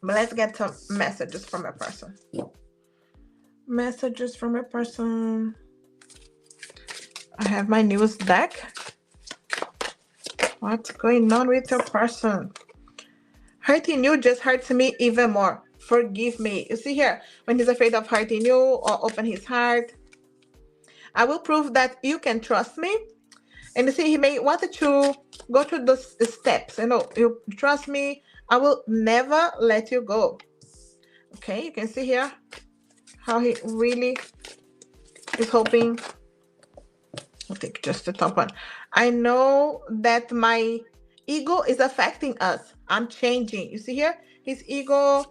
But let's get some messages from a person. Messages from a person. I have my newest deck. What's going on with your person? Hurting you just hurts me even more. Forgive me. You see here, when he's afraid of hurting you or open his heart. I will prove that you can trust me. And you see, he may want to go through those steps. You know, you trust me. I will never let you go. Okay, you can see here how he really is hoping. I'll take just the top one. I know that my ego is affecting us. I'm changing. You see here? His ego,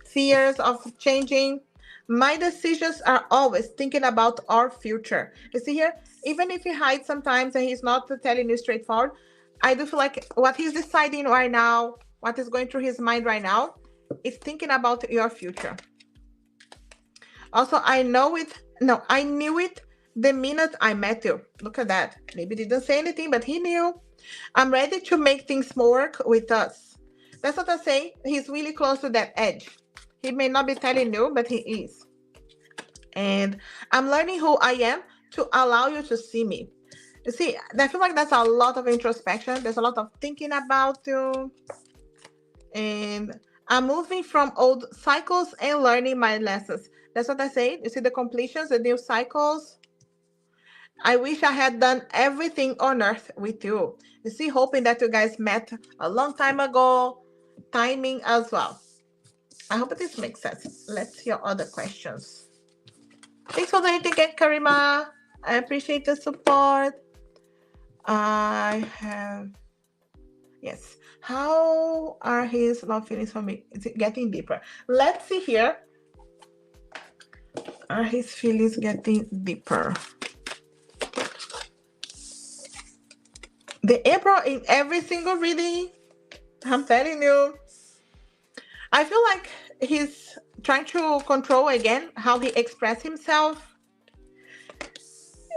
fears of changing. My decisions are always thinking about our future. You see here? Even if he hides sometimes and he's not telling you straightforward, I do feel like what he's deciding right now, what is going through his mind right now, is thinking about your future. Also, I knew it the minute I met you. Look at that. Maybe didn't say anything, but he knew. I'm ready to make things work with us. That's what I say. He's really close to that edge. He may not be telling you, but he is. And I'm learning who I am to allow you to see me. You see, I feel like that's a lot of introspection. There's a lot of thinking about you. And I'm moving from old cycles and learning my lessons. That's what I say. You see the completions, the new cycles. I wish I had done everything on earth with you. You see, hoping that you guys met a long time ago. Timing as well. I hope this makes sense. Let's hear other questions. Thanks for donating again, Karima. I appreciate the support. I have, yes. How are his love feelings for me? Is it getting deeper? Let's see here. Are his feelings getting deeper? The April in every single reading. I'm telling you. I feel like he's trying to control again how he expresses himself.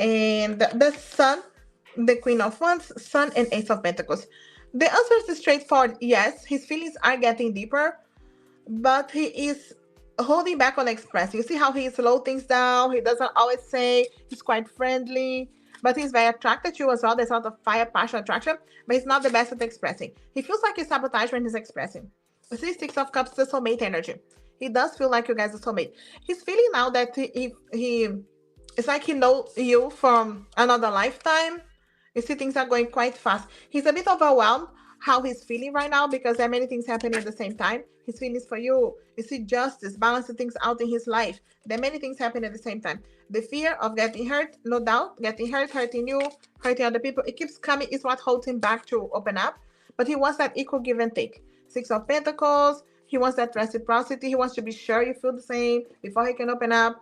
And the Sun, the Queen of Wands, Sun, and Ace of Pentacles. The answer is straightforward. Yes, his feelings are getting deeper, but he is holding back on expressing. You see how he slows things down. He doesn't always say. He's quite friendly, but he's very attracted to you as well. There's a lot of fire, passion, attraction, but he's not the best at expressing. He feels like he's sabotaged when he's expressing. You see, Six of Cups, the soulmate energy. He does feel like you guys are soulmate. He's feeling now that he it's like he knows you from another lifetime. You see, things are going quite fast. He's a bit overwhelmed how he's feeling right now because there are many things happening at the same time. His feelings for you. You see, justice, balancing things out in his life. There are many things happening at the same time. The fear of getting hurt, no doubt, getting hurt, hurting you, hurting other people. It keeps coming. Is what holds him back to open up. But he wants that equal give and take. Six of Pentacles. He wants that reciprocity. He wants to be sure you feel the same before he can open up.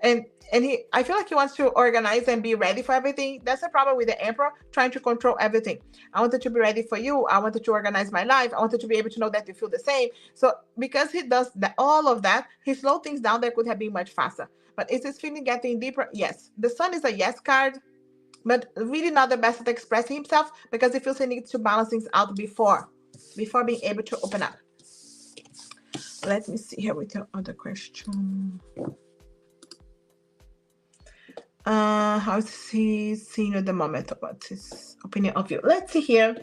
And he, I feel like he wants to organize and be ready for everything. That's the problem with the Emperor, trying to control everything. I wanted to be ready for you. I wanted to organize my life. I wanted to be able to know that you feel the same. So because he does that, all of that, he slows things down that could have been much faster. But is his feeling getting deeper? Yes. The Sun is a yes card, but really not the best at expressing himself because he feels he needs to balance things out before being able to open up. Let me see here with your other question. How is he seeing at the moment? What's his opinion of you? Let's see here.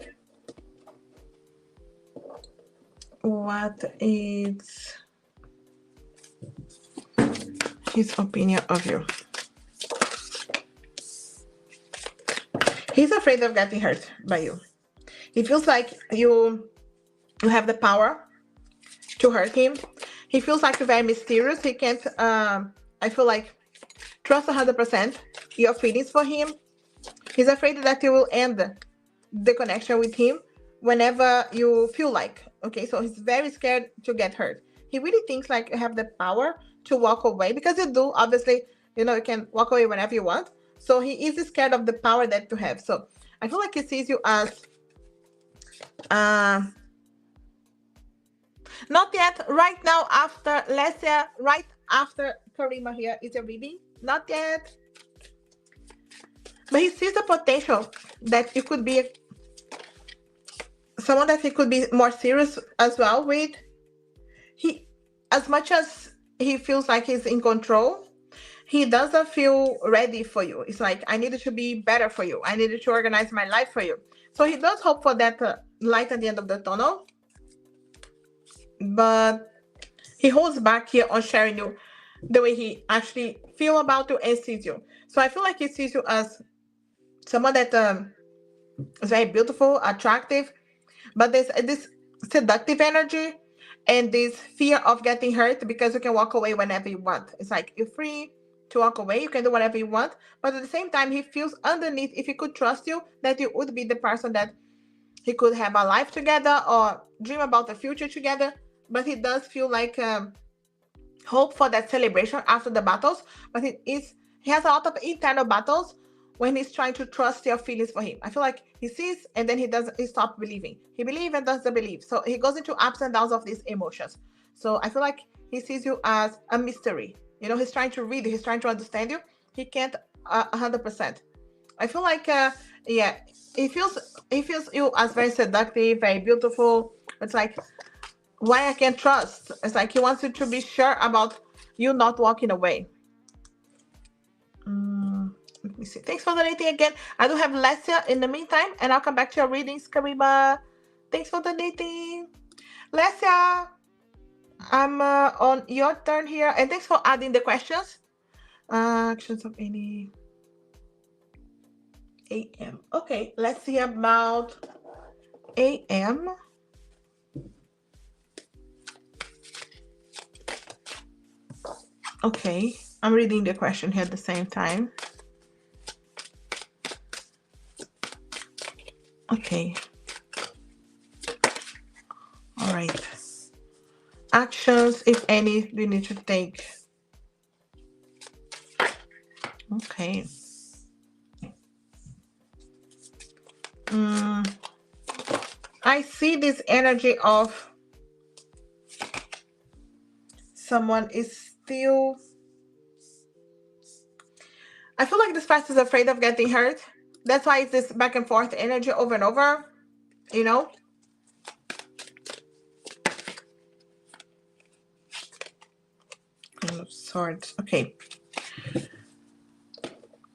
What is his opinion of you? He's afraid of getting hurt by you. He feels like you have the power to hurt him. He feels like you're very mysterious. He can't, I feel like, trust 100% your feelings for him. He's afraid that you will end the connection with him whenever you feel like. Okay, so he's very scared to get hurt. He really thinks like you have the power to walk away because you do. Obviously, you know, you can walk away whenever you want. So he is scared of the power that you have. So I feel like he sees you as not yet. Right now, after Lesia, right after Karima here is a reading. Not yet. But he sees the potential that you could be someone that he could be more serious as well with. He, as much as he feels like he's in control, he doesn't feel ready for you. It's like, I needed to be better for you. I needed to organize my life for you. So he does hope for that light at the end of the tunnel. But he holds back here on sharing you the way he actually feel about you and sees you. So I feel like he sees you as someone that is very beautiful, attractive, but there's this seductive energy and this fear of getting hurt because you can walk away whenever you want. It's like you're free to walk away, you can do whatever you want, but at the same time he feels underneath, if he could trust you, that you would be the person that he could have a life together or dream about the future together. But he does feel like hope for that celebration after the battles, but he has a lot of internal battles when he's trying to trust your feelings for him. I feel like he sees and then he stops believing. He believes and doesn't believe. So he goes into ups and downs of these emotions. So I feel like he sees you as a mystery. You know, he's trying to read you, he's trying to understand you. He can't 100%. I feel like yeah, he feels you as very seductive, very beautiful. It's like, why I can't trust. It's like he wants you to be sure about you not walking away. Let me see. Thanks for donating again. I do have Lesia in the meantime, and I'll come back to your readings, Kariba. Thanks for donating. Lesia, I'm on your turn here, and thanks for adding the questions. Actions of any. AM. Okay, let's see about AM. Okay, I'm reading the question here at the same time. Okay. All right. Actions, if any, we need to take. Okay. I see this energy of someone is still. I feel like this person is afraid of getting hurt. That's why it's this back and forth energy over and over, you know? Swords. Okay.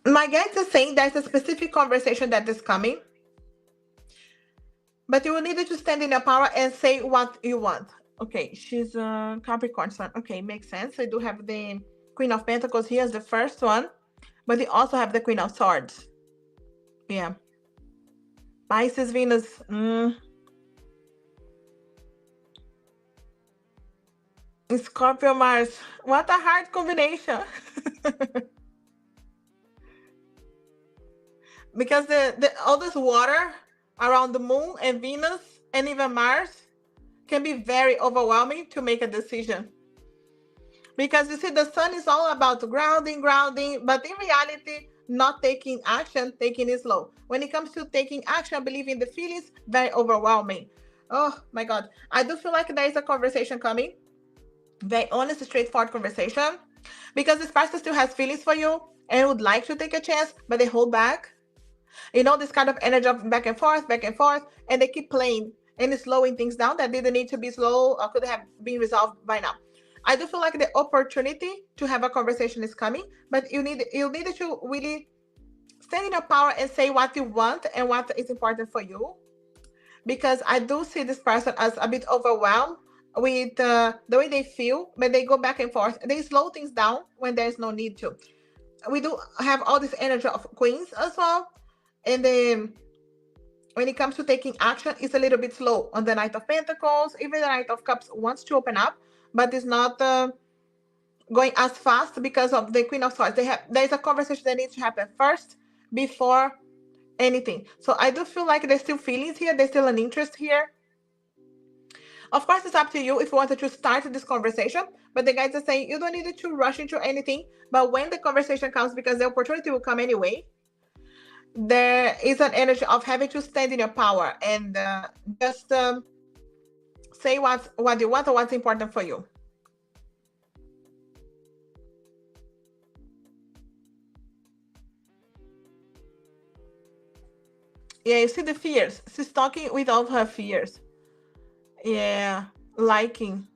My guide is saying there's a specific conversation that is coming, but you will need to stand in your power and say what you want. Okay, she's a Capricorn sun. Okay, makes sense. I do have the Queen of Pentacles here as the first one, but you also have the Queen of Swords. Yeah. Pisces, Venus. Scorpio, Mars. What a hard combination. Because all this water around the moon and Venus and even Mars can be very overwhelming to make a decision. Because you see, the sun is all about grounding, but in reality, not taking action, taking it slow. When it comes to taking action, I believe in the feelings, very overwhelming. Oh my God. I do feel like there is a conversation coming. Very honest, straightforward conversation. Because this person still has feelings for you and would like to take a chance, but they hold back. You know, this kind of energy of back and forth, and they keep playing and slowing things down that didn't need to be slow or could have been resolved by now. I do feel like the opportunity to have a conversation is coming, but you need to really stand in your power and say what you want and what is important for you. Because I do see this person as a bit overwhelmed with the way they feel, but they go back and forth. They slow things down when there's no need to. We do have all this energy of queens as well. And then when it comes to taking action, it's a little bit slow on the Knight of Pentacles. Even the Knight of Cups wants to open up, but it's not going as fast because of the Queen of Swords. There's a conversation that needs to happen first before anything. So I do feel like there's still feelings here. There's still an interest here. Of course, it's up to you if you wanted to start this conversation, but the guys are saying you don't need to rush into anything. But when the conversation comes, because the opportunity will come anyway, there is an energy of having to stand in your power and just say what you want or what's important for you. Yeah, you see the fears. She's talking with all of her fears. Yeah, liking.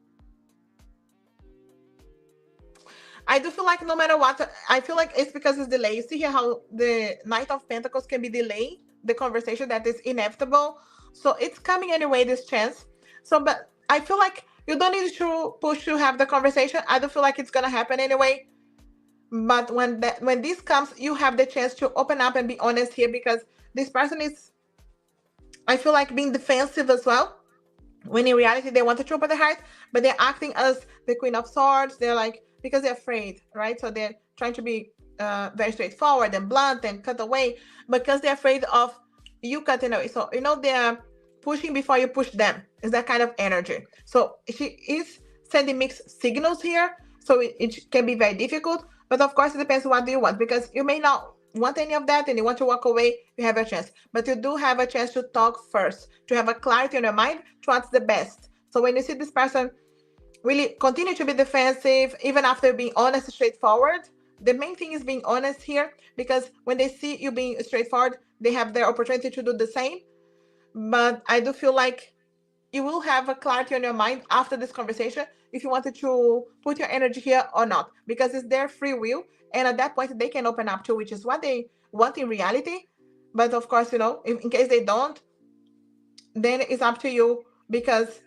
I do feel like no matter what, I feel like it's because it's delayed. You see here how the Knight of Pentacles can be delayed, the conversation that is inevitable. So it's coming anyway, this chance. So, but I feel like you don't need to push to have the conversation. I do feel like it's gonna happen anyway. But when this comes, you have the chance to open up and be honest here, because this person is, I feel like, being defensive as well. When in reality they wanted to open the heart, but they're acting as the Queen of Swords. They're like, because they're afraid, right? So they're trying to be very straightforward and blunt and cut away because they're afraid of you cutting away. So, you know, they're pushing before you push them. It's that kind of energy. So she is sending mixed signals here. So it can be very difficult. But of course, it depends on what do you want, because you may not want any of that and you want to walk away, you have a chance. But you do have a chance to talk first, to have a clarity in your mind to what's the best. So when you see this person really continue to be defensive, even after being honest, straightforward, the main thing is being honest here, because when they see you being straightforward, they have their opportunity to do the same. But I do feel like you will have a clarity on your mind after this conversation if you wanted to put your energy here or not, because it's their free will, and at that point they can open up to, which is what they want in reality. But of course, you know, in case they don't, then it's up to you, because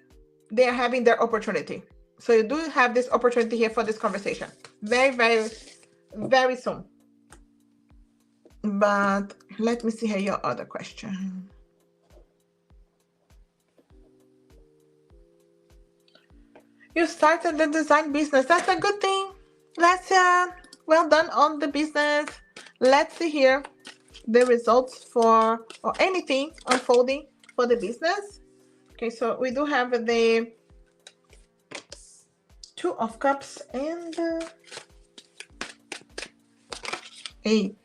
they're having their opportunity. So you do have this opportunity here for this conversation very, very, very soon. But let me see here your other question. You started the design business. That's a good thing. Well done on the business. Let's see here the results for or anything unfolding for the business. Okay, so we do have the Two of Cups and the Eight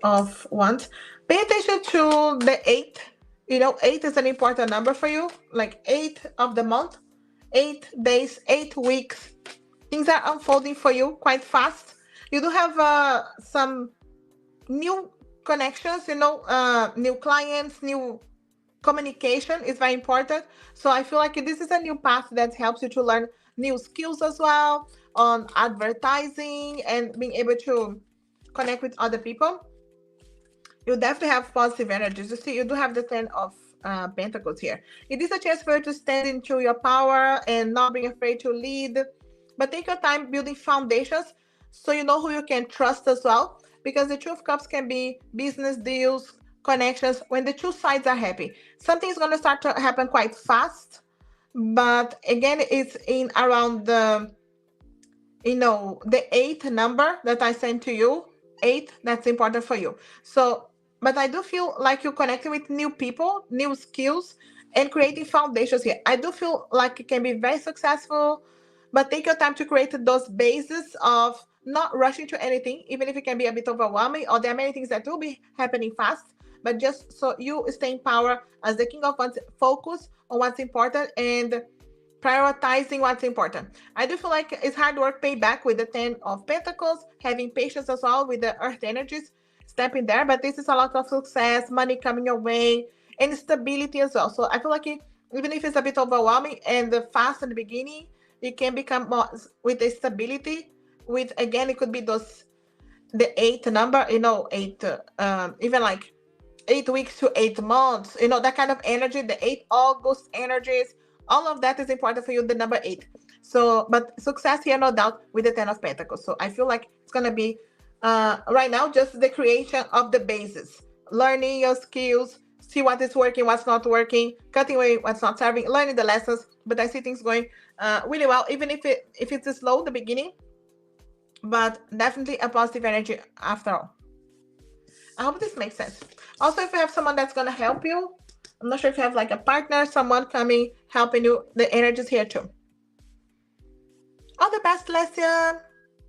of Wands. Pay attention to the eight. You know, eight is an important number for you. Like 8 of the month, 8 days, 8 weeks. Things are unfolding for you quite fast. You do have some new connections, new clients, new communication is very important. So I feel like this is a new path that helps you to learn new skills as well on advertising and being able to connect with other people. You definitely have positive energies. You see, you do have the Ten of Pentacles here. It is a chance for you to stand into your power and not being afraid to lead. But take your time building foundations so you know who you can trust as well. Because the Two of Cups can be business deals, connections, when the two sides are happy. Something's going to start to happen quite fast. But again, it's in around the eighth number that I sent to you. Eight, that's important for you. So, but I do feel like you're connecting with new people, new skills, and creating foundations here. I do feel like it can be very successful, but take your time to create those bases of not rushing to anything, even if it can be a bit overwhelming, or there are many things that will be happening fast. But just so you stay in power as the King of Wands, focus on what's important and prioritizing what's important. I do feel like it's hard work paid back with the Ten of Pentacles, having patience as well with the Earth energies stepping there. But this is a lot of success, money coming your way, and stability as well. So I feel like even if it's a bit overwhelming and fast in the beginning, it can become more with the stability. With again, it could be the eighth number, eight, even like 8 weeks to 8 months, that kind of energy, the 8 August energies, all of that is important for you, the number eight. So, but success here, no doubt, with the Ten of Pentacles. So I feel like it's going to be, right now, just the creation of the basis, learning your skills, see what is working, what's not working, cutting away what's not serving, learning the lessons. But I see things going really well, even if it's slow the beginning, but definitely a positive energy after all. I hope this makes sense. Also, if you have someone that's going to help you, I'm not sure if you have like a partner, someone coming, helping you, the energy is here too. All the best, Lesia.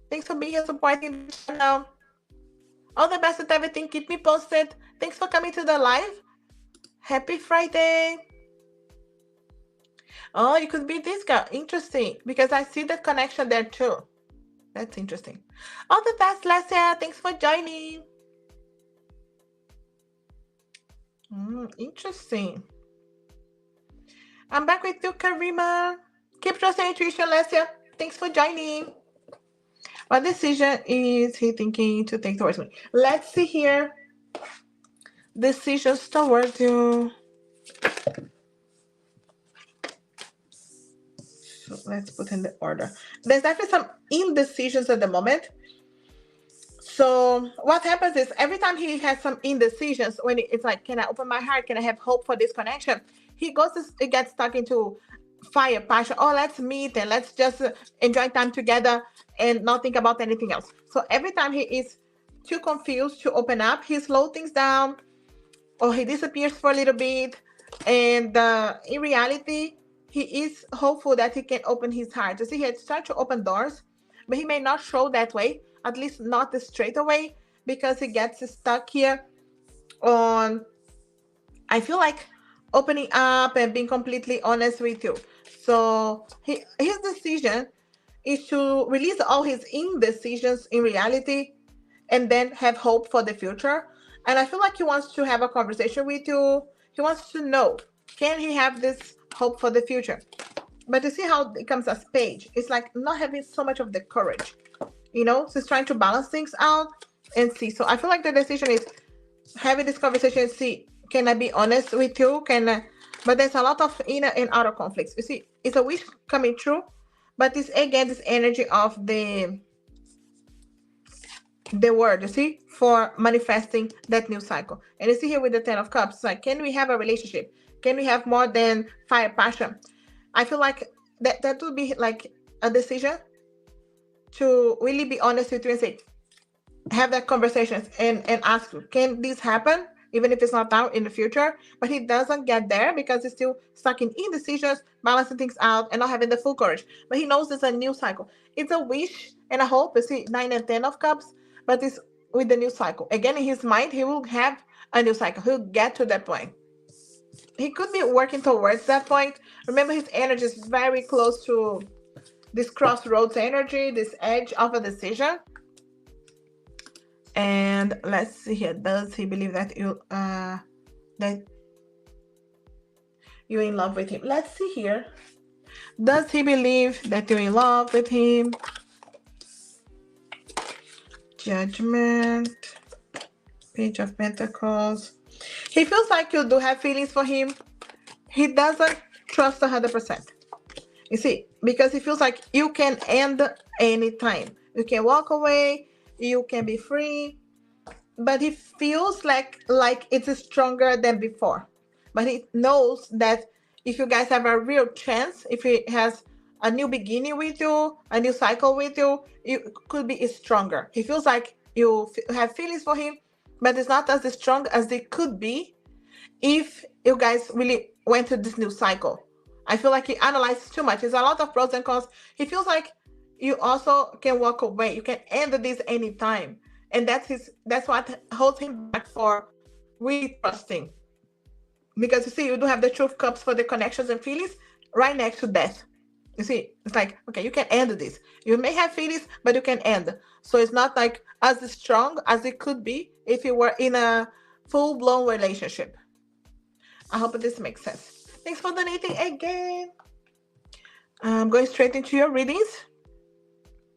Thanks for being here supporting the channel. All the best with everything. Keep me posted. Thanks for coming to the live. Happy Friday. Oh, you could be this girl. Interesting. Because I see the connection there too. That's interesting. All the best, Lesia. Thanks for joining. Interesting. I'm back with you, Karima. Keep trusting intuition, Lesia. Thanks for joining. What decision is he thinking to take towards me? Let's see here. Decisions towards you. So let's put in the order. There's definitely some indecisions at the moment. So what happens is every time he has some indecisions, when it's like, can I open my heart? Can I have hope for this connection? He gets stuck into fire, passion. Oh, let's meet and let's just enjoy time together and not think about anything else. So every time he is too confused to open up, he slows things down or he disappears for a little bit. And in reality, he is hopeful that he can open his heart. You see, he has tried to open doors, but he may not show that way, at least not straight away, because he gets stuck here on, I feel like, opening up and being completely honest with you. So his decision is to release all his indecisions in reality and then have hope for the future. And I feel like he wants to have a conversation with you. He wants to know, can he have this hope for the future? But you see how it comes as page. It's like not having so much of the courage, So he's trying to balance things out and see. So I feel like the decision is having this conversation and see, can I be honest with you? But there's a lot of inner and outer conflicts. You see, it's a wish coming true, but it's again this energy of the the word, you see, for manifesting that new cycle. And you see here with the Ten of Cups, like, can we have a relationship? Can we have more than fire passion? I feel like that would be like a decision to really be honest with you and say, have that conversation and ask you, can this happen? Even if it's not now, in the future. But he doesn't get there because he's still stuck in indecisions, balancing things out, and not having the full courage. But he knows it's a new cycle. It's a wish and a hope. You see, 9 and 10 of Cups, but it's with the new cycle. Again, in his mind, he will have a new cycle. He'll get to that point. He could be working towards that point. Remember, his energy is very close to this crossroads energy, this edge of a decision. And let's see here. Does he believe that you're in love with him? Let's see here. Does he believe that you're in love with him? Judgment. Page of Pentacles. He feels like you do have feelings for him. He doesn't trust 100%. You see, because he feels like you can end anytime. You can walk away. You can be free. But he feels like it's stronger than before. But he knows that if you guys have a real chance, if he has a new beginning with you, a new cycle with you, it could be stronger. He feels like you have feelings for him, but it's not as strong as it could be if you guys really went to this new cycle. I feel like he analyzes too much. There's a lot of pros and cons. He feels like you also can walk away. You can end this anytime. And that's what holds him back for really trusting. Because you see, you do have the Two of Cups for the connections and feelings right next to death. You see, it's like, okay, you can end this. You may have feelings, but you can end. So it's not like as strong as it could be if you were in a full-blown relationship. I hope this makes sense. Thanks for donating again. I'm going straight into your readings.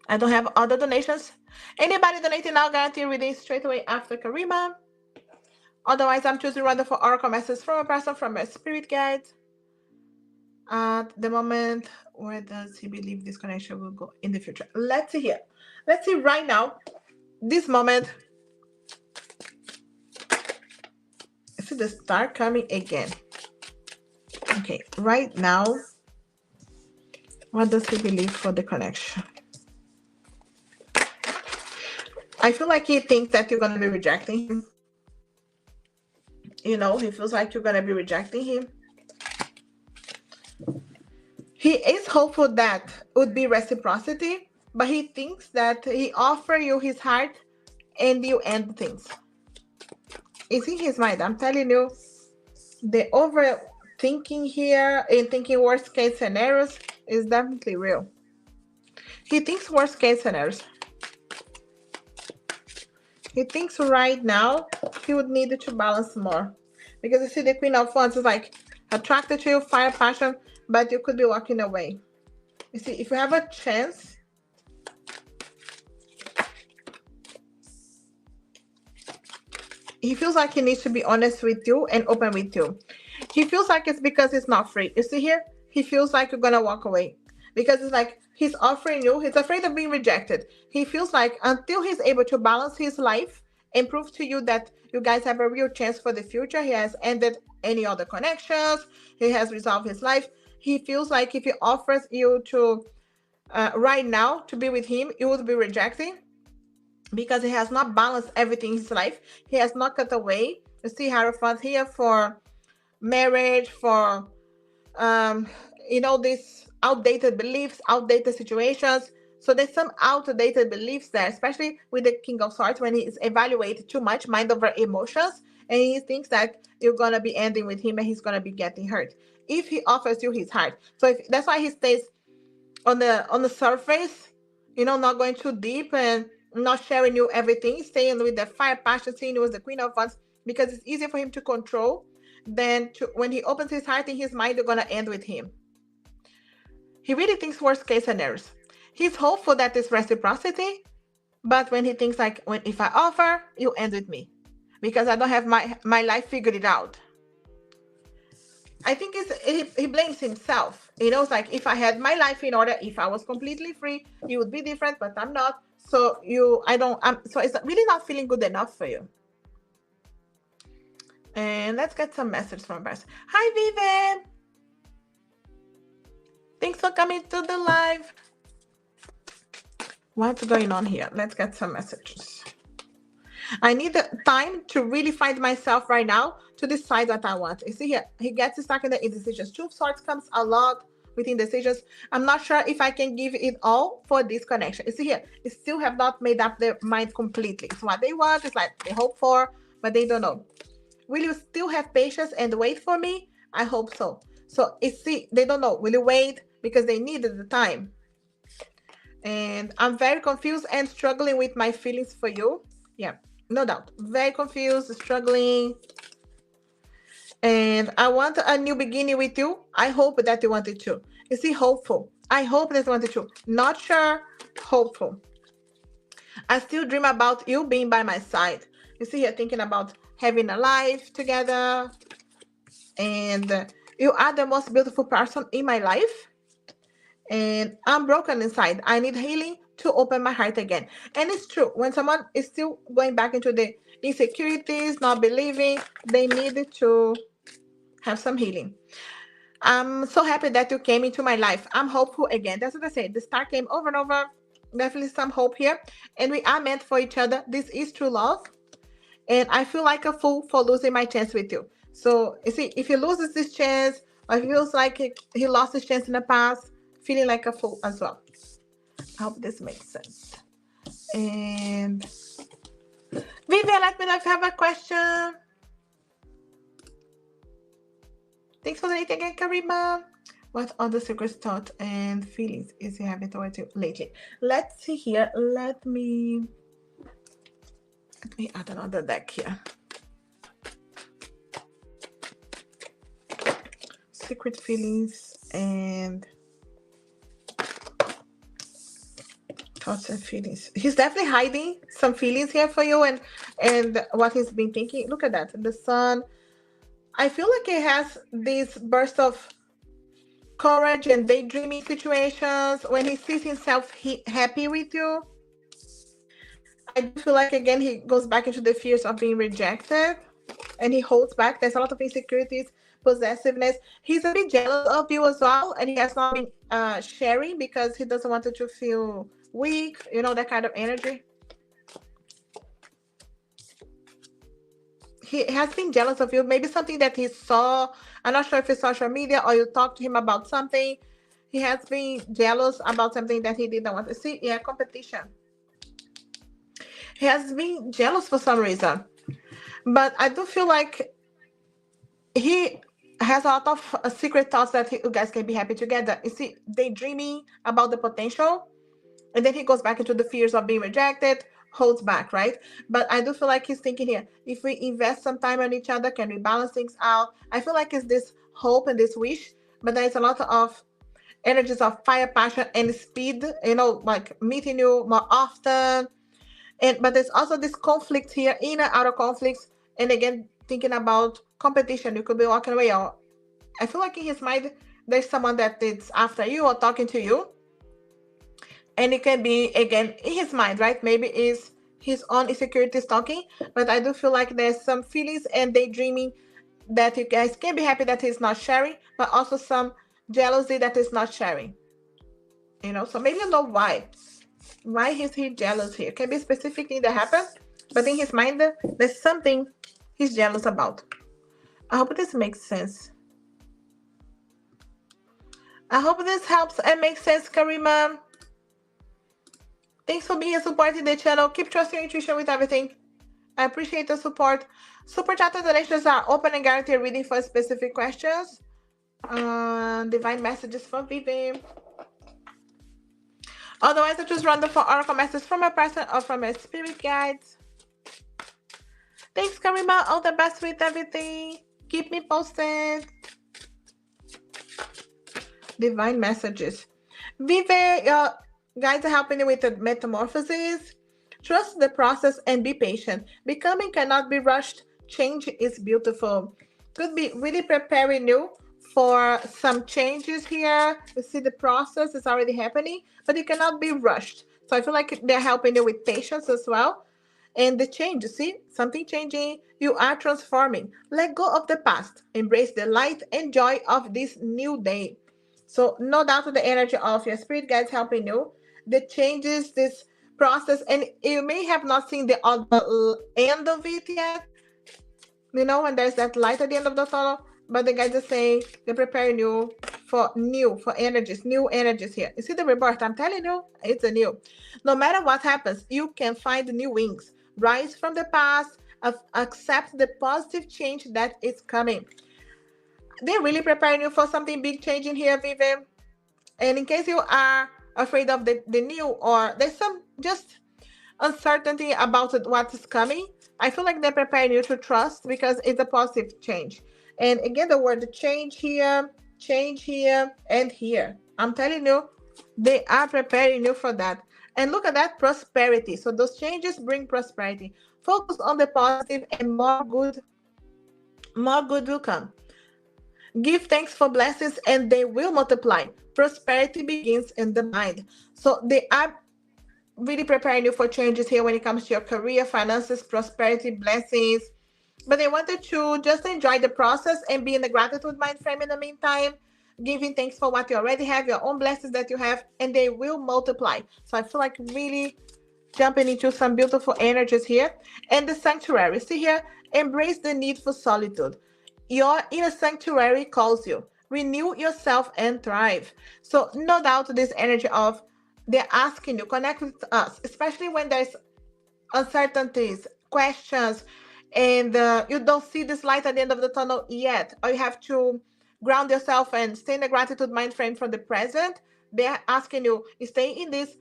I don't have other donations. Anybody donating now, guarantee readings straight away after Karima. Otherwise, I'm choosing rather for oracle messages from a person, from a spirit guide. At the moment, where does he believe this connection will go in the future? Let's see here. Let's see right now, this moment. I see the star coming again. Okay, right now, what does he believe for the connection? I feel like he thinks that you're going to be rejecting him. You know, he feels like you're going to be rejecting him. He is hopeful that would be reciprocity, but he thinks that he offers you his heart and you end things. It's in his mind. I'm telling you, the overthinking here and thinking worst case scenarios is definitely real. He thinks worst case scenarios. He thinks right now he would need to balance more. Because you see the Queen of Wands is like attracted to you, fire, passion, but you could be walking away. You see, if you have a chance, he feels like he needs to be honest with you and open with you. He feels like it's because he's not free. You see here? He feels like you're going to walk away. Because it's like he's offering you, he's afraid of being rejected. He feels like until he's able to balance his life and prove to you that you guys have a real chance for the future, he has ended any other connections, he has resolved his life. He feels like if he offers you to, right now, to be with him, you would be rejecting because he has not balanced everything in his life. He has not cut away. You see Hierophant here for marriage, for, these outdated beliefs, outdated situations. So there's some outdated beliefs there, especially with the King of Swords when he is evaluated too much, mind over emotions, and he thinks that you're going to be ending with him and he's going to be getting hurt if he offers you his heart. So that's why he stays on the surface, not going too deep and not sharing you everything, staying with the fire, passion, seeing you as the Queen of Wands, because it's easier for him to control than when he opens his heart in his mind, you're going to end with him. He really thinks worst case scenarios. He's hopeful that it's reciprocity, but when he thinks like, if I offer, you end with me because I don't have my life figured it out. I think he blames himself. He knows, like, if I had my life in order, if I was completely free, you would be different, but I'm not. So so it's really not feeling good enough for you. And let's get some message from us. Hi, Vivian. Thanks for coming to the live. What's going on here? Let's get some messages. I need the time to really find myself right now to decide what I want. You see here, he gets stuck in the indecisions. Two of Swords comes a lot with indecisions. I'm not sure if I can give it all for this connection. You see here, they still have not made up their mind completely. It's what they want, it's like they hope for, but they don't know. Will you still have patience and wait for me? I hope so. So see, they don't know. Will you wait? Because they needed the time. And I'm very confused and struggling with my feelings for you. Yeah, no doubt. Very confused, struggling. And I want a new beginning with you. I hope that you want it too. You see, hopeful. I hope that you want it too. Not sure, hopeful. I still dream about you being by my side. You see, you're thinking about having a life together. And you are the most beautiful person in my life. And I'm broken inside. I need healing to open my heart again. And it's true. When someone is still going back into the insecurities, not believing, they need to have some healing. I'm so happy that you came into my life. I'm hopeful again. That's what I say. The star came over and over. Definitely some hope here. And we are meant for each other. This is true love. And I feel like a fool for losing my chance with you. So, you see, if he loses this chance, or he feels like he lost his chance in the past, feeling like a fool as well. I hope this makes sense. And Vivian, let me know if you have a question. Thanks for the meeting again, Karima. What other secrets, thoughts, and feelings is he having towards you lately? Let's see here. Let me add another deck here. Secret feelings and thoughts and feelings. He's definitely hiding some feelings here for you, and what he's been thinking. Look at that. The sun. I feel like he has this burst of courage and daydreaming situations when he sees himself happy with you. I do feel like, again, he goes back into the fears of being rejected, and he holds back. There's a lot of insecurities, possessiveness. He's a bit jealous of you as well, and he has not been sharing because he doesn't want you to feel weak, that kind of energy. He has been jealous of you. Maybe something that he saw. I'm not sure if it's social media or you talked to him about something. He has been jealous about something that he didn't want to see. Yeah, competition. He has been jealous for some reason. But I do feel like he has a lot of secret thoughts that you guys can be happy together. You see, daydreaming about the potential. And then he goes back into the fears of being rejected, holds back, right? But I do feel like he's thinking here, if we invest some time on each other, can we balance things out? I feel like it's this hope and this wish, but there's a lot of energies of fire, passion, and speed, like meeting you more often. But there's also this conflict here, inner outer conflicts, and again, thinking about competition. You could be walking away, or I feel like in his mind, there's someone that is after you or talking to you. And it can be, again, in his mind, right? Maybe it's his own insecurities talking, but I do feel like there's some feelings and daydreaming that you guys can be happy that he's not sharing, but also some jealousy that is not sharing. So maybe you know why. Why is he jealous here? Can be a specific thing that happened, but in his mind, there's something he's jealous about. I hope this makes sense. I hope this helps and makes sense, Karima. Thanks for being a support in the channel. Keep trusting your intuition with everything. I appreciate the support. Super chat and donations are open and guaranteed reading for specific questions. Divine messages from Vivi. Otherwise, I choose random for oracle messages from a person or from a spirit guides. Thanks, Karima. All the best with everything. Keep me posted. Divine messages. Vivi, guides are helping you with the metamorphosis. Trust the process and be patient. Becoming cannot be rushed. Change is beautiful. Could be really preparing you for some changes here. You see the process is already happening, but it cannot be rushed. So I feel like they're helping you with patience as well. And the change, you see, something changing, you are transforming. Let go of the past, embrace the light and joy of this new day. So no doubt the energy of your spirit guides helping you. The changes, this process, and you may have not seen the other end of it yet, when there's that light at the end of the tunnel, but the guys are saying they're preparing you for energies, new energies here. You see the rebirth? I'm telling you, it's a new. No matter what happens, you can find new wings, rise from the past, accept the positive change that is coming. They're really preparing you for something big changing here, Vivi. And in case you are afraid of the new, or there's some just uncertainty about what is coming, I feel like they're preparing you to trust because it's a positive change. And again, the word change here, and here. I'm telling you, they are preparing you for that. And look at that prosperity. So those changes bring prosperity. Focus on the positive and more good will come. Give thanks for blessings and they will multiply. Prosperity begins in the mind. So they are really preparing you for changes here when it comes to your career, finances, prosperity, blessings. But they wanted to just enjoy the process and be in the gratitude mind frame in the meantime, giving thanks for what you already have, your own blessings that you have, and they will multiply. So I feel like really jumping into some beautiful energies here. And the sanctuary, see here, embrace the need for solitude. Your inner sanctuary calls you. Renew yourself and thrive. So no doubt this energy of they're asking you, connect with us, especially when there's uncertainties, questions, and you don't see this light at the end of the tunnel yet, or you have to ground yourself and stay in the gratitude mind frame from the present. They're asking you, stay in this,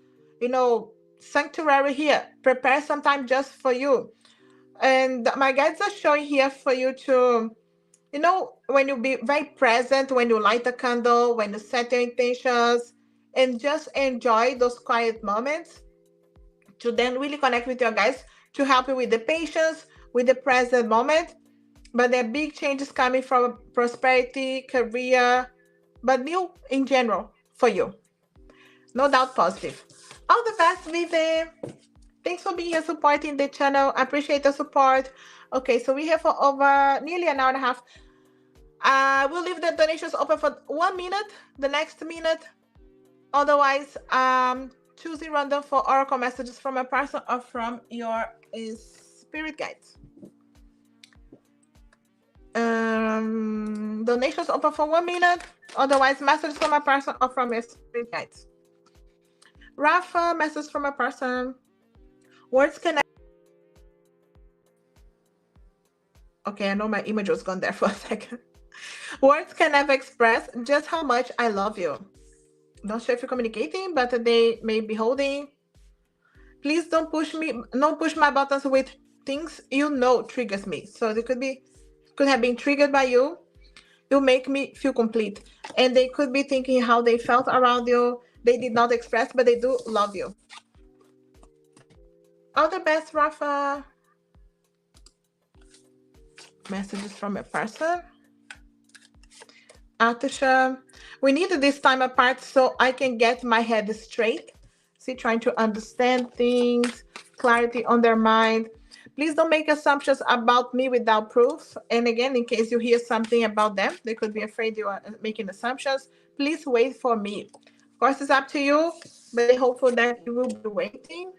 sanctuary here. Prepare some time just for you. And my guides are showing here for you to, when you be very present, when you light a candle, when you set your intentions, and just enjoy those quiet moments to then really connect with your guides to help you with the patience, with the present moment. But there are big changes coming from prosperity, career, but new in general for you. No doubt positive. All the best, Vivi. Thanks for being here supporting the channel. I appreciate the support. Okay, so we're here for over nearly an hour and a half. We'll leave the donations open for 1 minute, the next minute. Otherwise, choosing random for oracle messages from a person or from your spirit guides. Donations open for 1 minute. Otherwise, messages from a person or from your spirit guides. Rafa, message from a person. Words can. Okay, I know my image was gone there for a second. Words can never express just how much I love you. Not sure if you're communicating, but they may be holding. Please don't push my buttons with things triggers me. So they could have been triggered by you. You make me feel complete. And they could be thinking how they felt around you. They did not express, but they do love you. All the best, Rafa. Messages from a person. Atisha, we need this time apart so I can get my head straight. See, trying to understand things, clarity on their mind. Please don't make assumptions about me without proof. And again, in case you hear something about them, they could be afraid you are making assumptions. Please wait for me. Of course, it's up to you, but I hope that you will be waiting.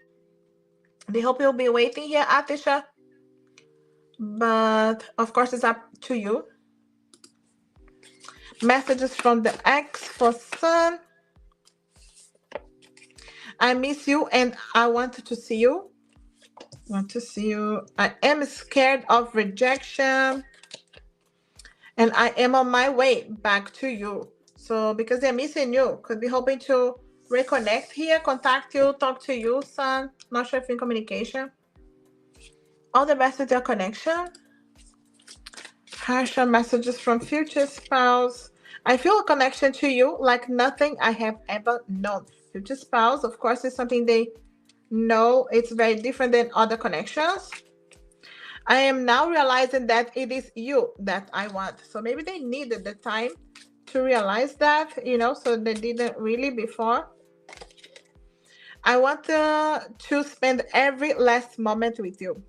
They hope you'll be waiting here, Atisha. But of course, it's up to you. Messages from the ex for Sun. I miss you and I wanted to see you. I am scared of rejection. And I am on my way back to you. So because they're missing you, could be hoping to reconnect here, contact you, talk to you, Sun. Not sure if in communication. All the best with your connection. Harsha, messages from future spouse. I feel a connection to you like nothing I have ever known. Future spouse, of course, is something they know. It's very different than other connections. I am now realizing that it is you that I want. So maybe they needed the time to realize that, so they didn't really before. I want to spend every last moment with you.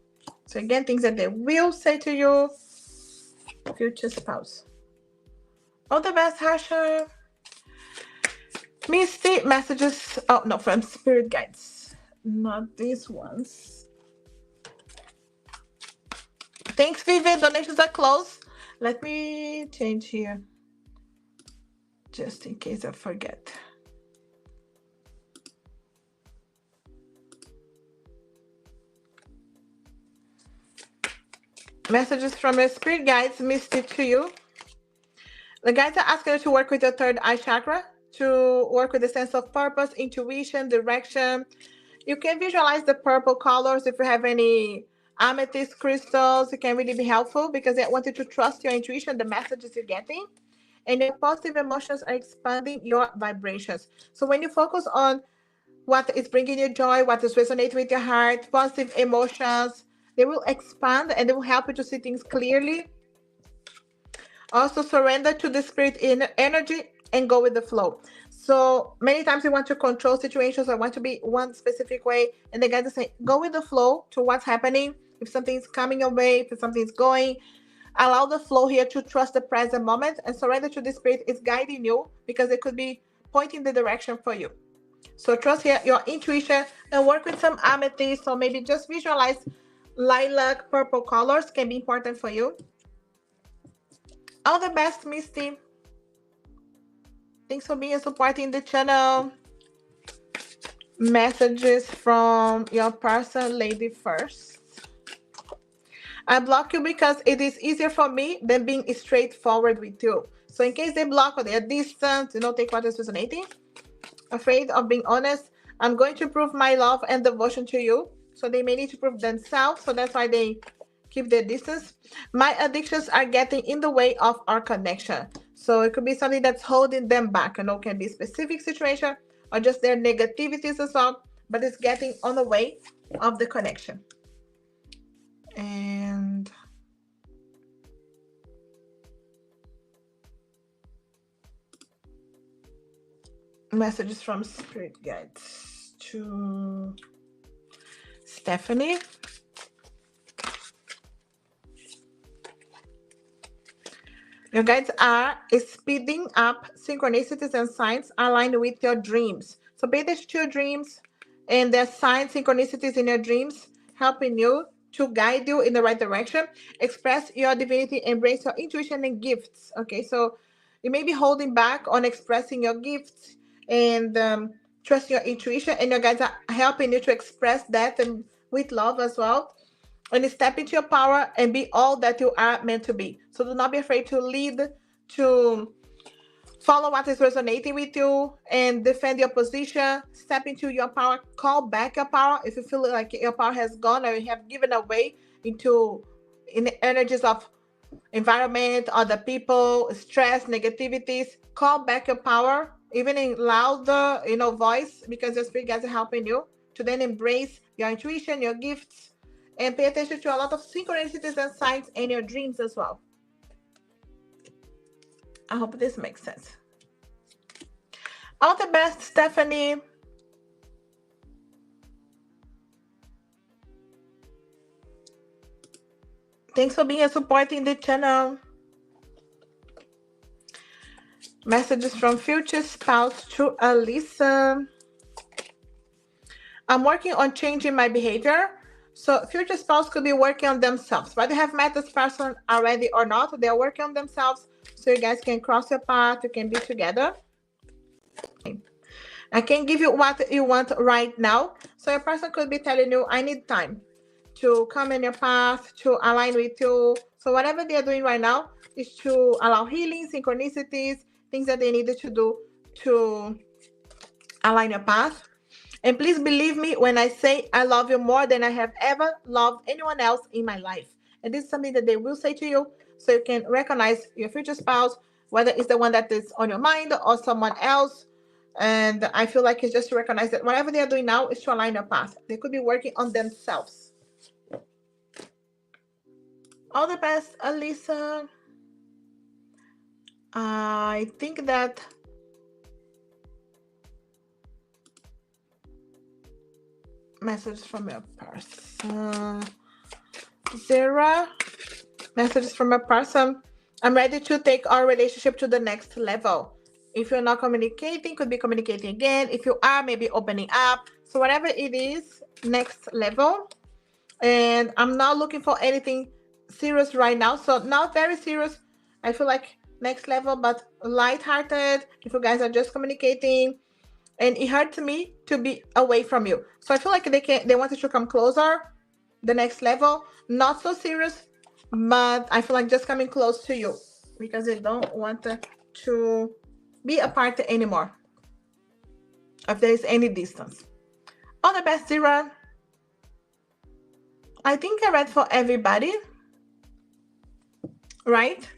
So again, things that they will say to you, future spouse. All the best, Harsha. Misty messages. Oh no, from spirit guides, not these ones. Thanks, Vivian. Donations are closed. Let me change here, just in case I forget. Messages from your spirit guides, Misty, to you. The guides are asking you to work with your third eye chakra, to work with the sense of purpose, intuition, direction. You can visualize the purple colors. If you have any amethyst crystals, it can really be helpful because they want you to trust your intuition, the messages you're getting, and your positive emotions are expanding your vibrations. So when you focus on what is bringing you joy, what is resonating with your heart, positive emotions, they will expand and they will help you to see things clearly. Also, surrender to the spirit in energy and go with the flow. So many times we want to control situations. I want to be one specific way, and the guys are saying, go with the flow to what's happening. If something's coming your way, if something's going, allow the flow here to trust the present moment and surrender to the spirit is guiding you because it could be pointing the direction for you. So trust here your intuition and work with some amethyst, or maybe just visualize lilac, purple colors can be important for you. All the best, Misty. Thanks for being supporting the channel. Messages from your person, lady first. I block you because it is easier for me than being straightforward with you. So in case they block or they are distant, take what is resonating. Afraid of being honest, I'm going to prove my love and devotion to you. So they may need to prove themselves. So that's why they keep their distance. My addictions are getting in the way of our connection. So it could be something that's holding them back. Can be a specific situation or just their negativities as well. But it's getting on the way of the connection. And messages from spirit guides to Stephanie. Your guides are speeding up synchronicities and signs aligned with your dreams. So pay attention to your dreams and there's signs, synchronicities in your dreams helping you to guide you in the right direction. Express your divinity, embrace your intuition and gifts. Okay, so you may be holding back on expressing your gifts and trust your intuition, and your guides are helping you to express that and with love as well, and step into your power and be all that you are meant to be. So do not be afraid to lead, to follow what is resonating with you and defend your position. Step into your power, call back your power. If you feel like your power has gone or you have given away in the energies of environment, other people, stress, negativities, call back your power, even in louder, voice, because your spirit guides are helping you to then embrace your intuition, your gifts, and pay attention to a lot of synchronicities and signs in your dreams as well. I hope this makes sense. All the best, Stephanie. Thanks for being a supporting the channel. Messages from future spouse to Alisa. I'm working on changing my behavior. So future spouse could be working on themselves. Whether you have met this person already or not, they're working on themselves. So you guys can cross your path. You can be together. I can't give you what you want right now. So your person could be telling you, I need time to come in your path, to align with you. So whatever they're doing right now is to allow healing, synchronicities, things that they needed to do to align your path. And please believe me when I say I love you more than I have ever loved anyone else in my life. And this is something that they will say to you so you can recognize your future spouse, whether it's the one that is on your mind or someone else. And I feel like it's just to recognize that whatever they are doing now is to align your path. They could be working on themselves. All the best, Alisa. I think that message from a person. Zara, messages from a person. I'm ready to take our relationship to the next level. If you're not communicating, could be communicating again. If you are, maybe opening up. So whatever it is, next level. And I'm not looking for anything serious right now. So not very serious. I feel like next level, but light-hearted. If you guys are just communicating, and it hurts me to be away from you. So I feel like they wanted to come closer, the next level. Not so serious, but I feel like just coming close to you because they don't want to be apart anymore. If there is any distance. All the best, Zira. I think I read for everybody, right?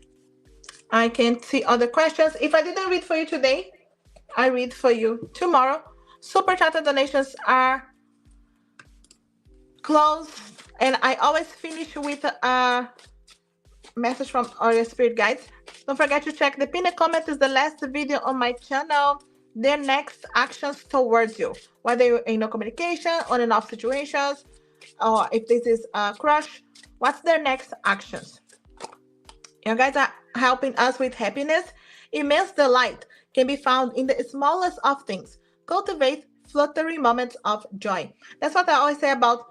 I can see other questions. If I didn't read for you today, I read for you tomorrow. Super chat donations are closed, and I always finish with a message from our spirit guides. Don't forget to check the pinned comment is the last video on my channel. Their next actions towards you, whether you're in a communication, on and off situations, or if this is a crush, what's their next actions? You guys are helping us with happiness. Immense delight can be found in the smallest of things. Cultivate fluttering moments of joy. That's what I always say about,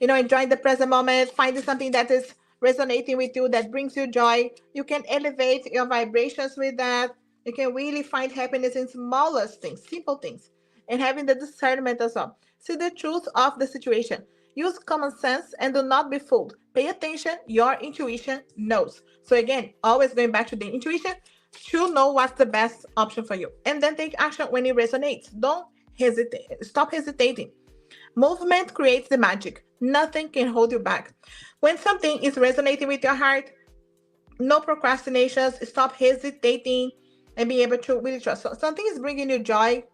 enjoying the present moment, finding something that is resonating with you, that brings you joy. You can elevate your vibrations with that. You can really find happiness in smallest things, simple things, and having the discernment as well. See the truth of the situation. Use common sense and do not be fooled. Pay attention, your intuition knows. So again, always going back to the intuition to know what's the best option for you. And then take action when it resonates. Don't hesitate. Stop hesitating. Movement creates the magic. Nothing can hold you back. When something is resonating with your heart, no procrastinations. Stop hesitating and be able to really trust. So something is bringing you joy.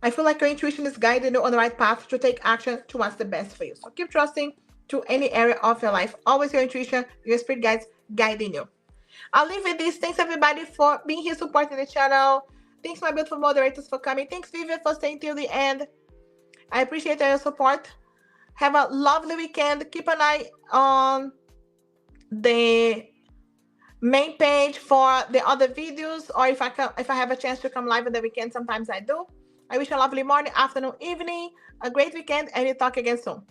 I feel like your intuition is guiding you on the right path to take action to what's the best for you. So keep trusting to any area of your life. Always your intuition, your spirit guides guiding you. I'll leave with this. Thanks everybody for being here supporting the channel. Thanks my beautiful moderators for coming. Thanks Vivian for staying till the end. I appreciate your support. Have a lovely weekend. Keep an eye on the main page for the other videos, or if I have a chance to come live on the weekend, sometimes I do. I wish you a lovely morning, afternoon, evening, a great weekend, and we'll talk again soon.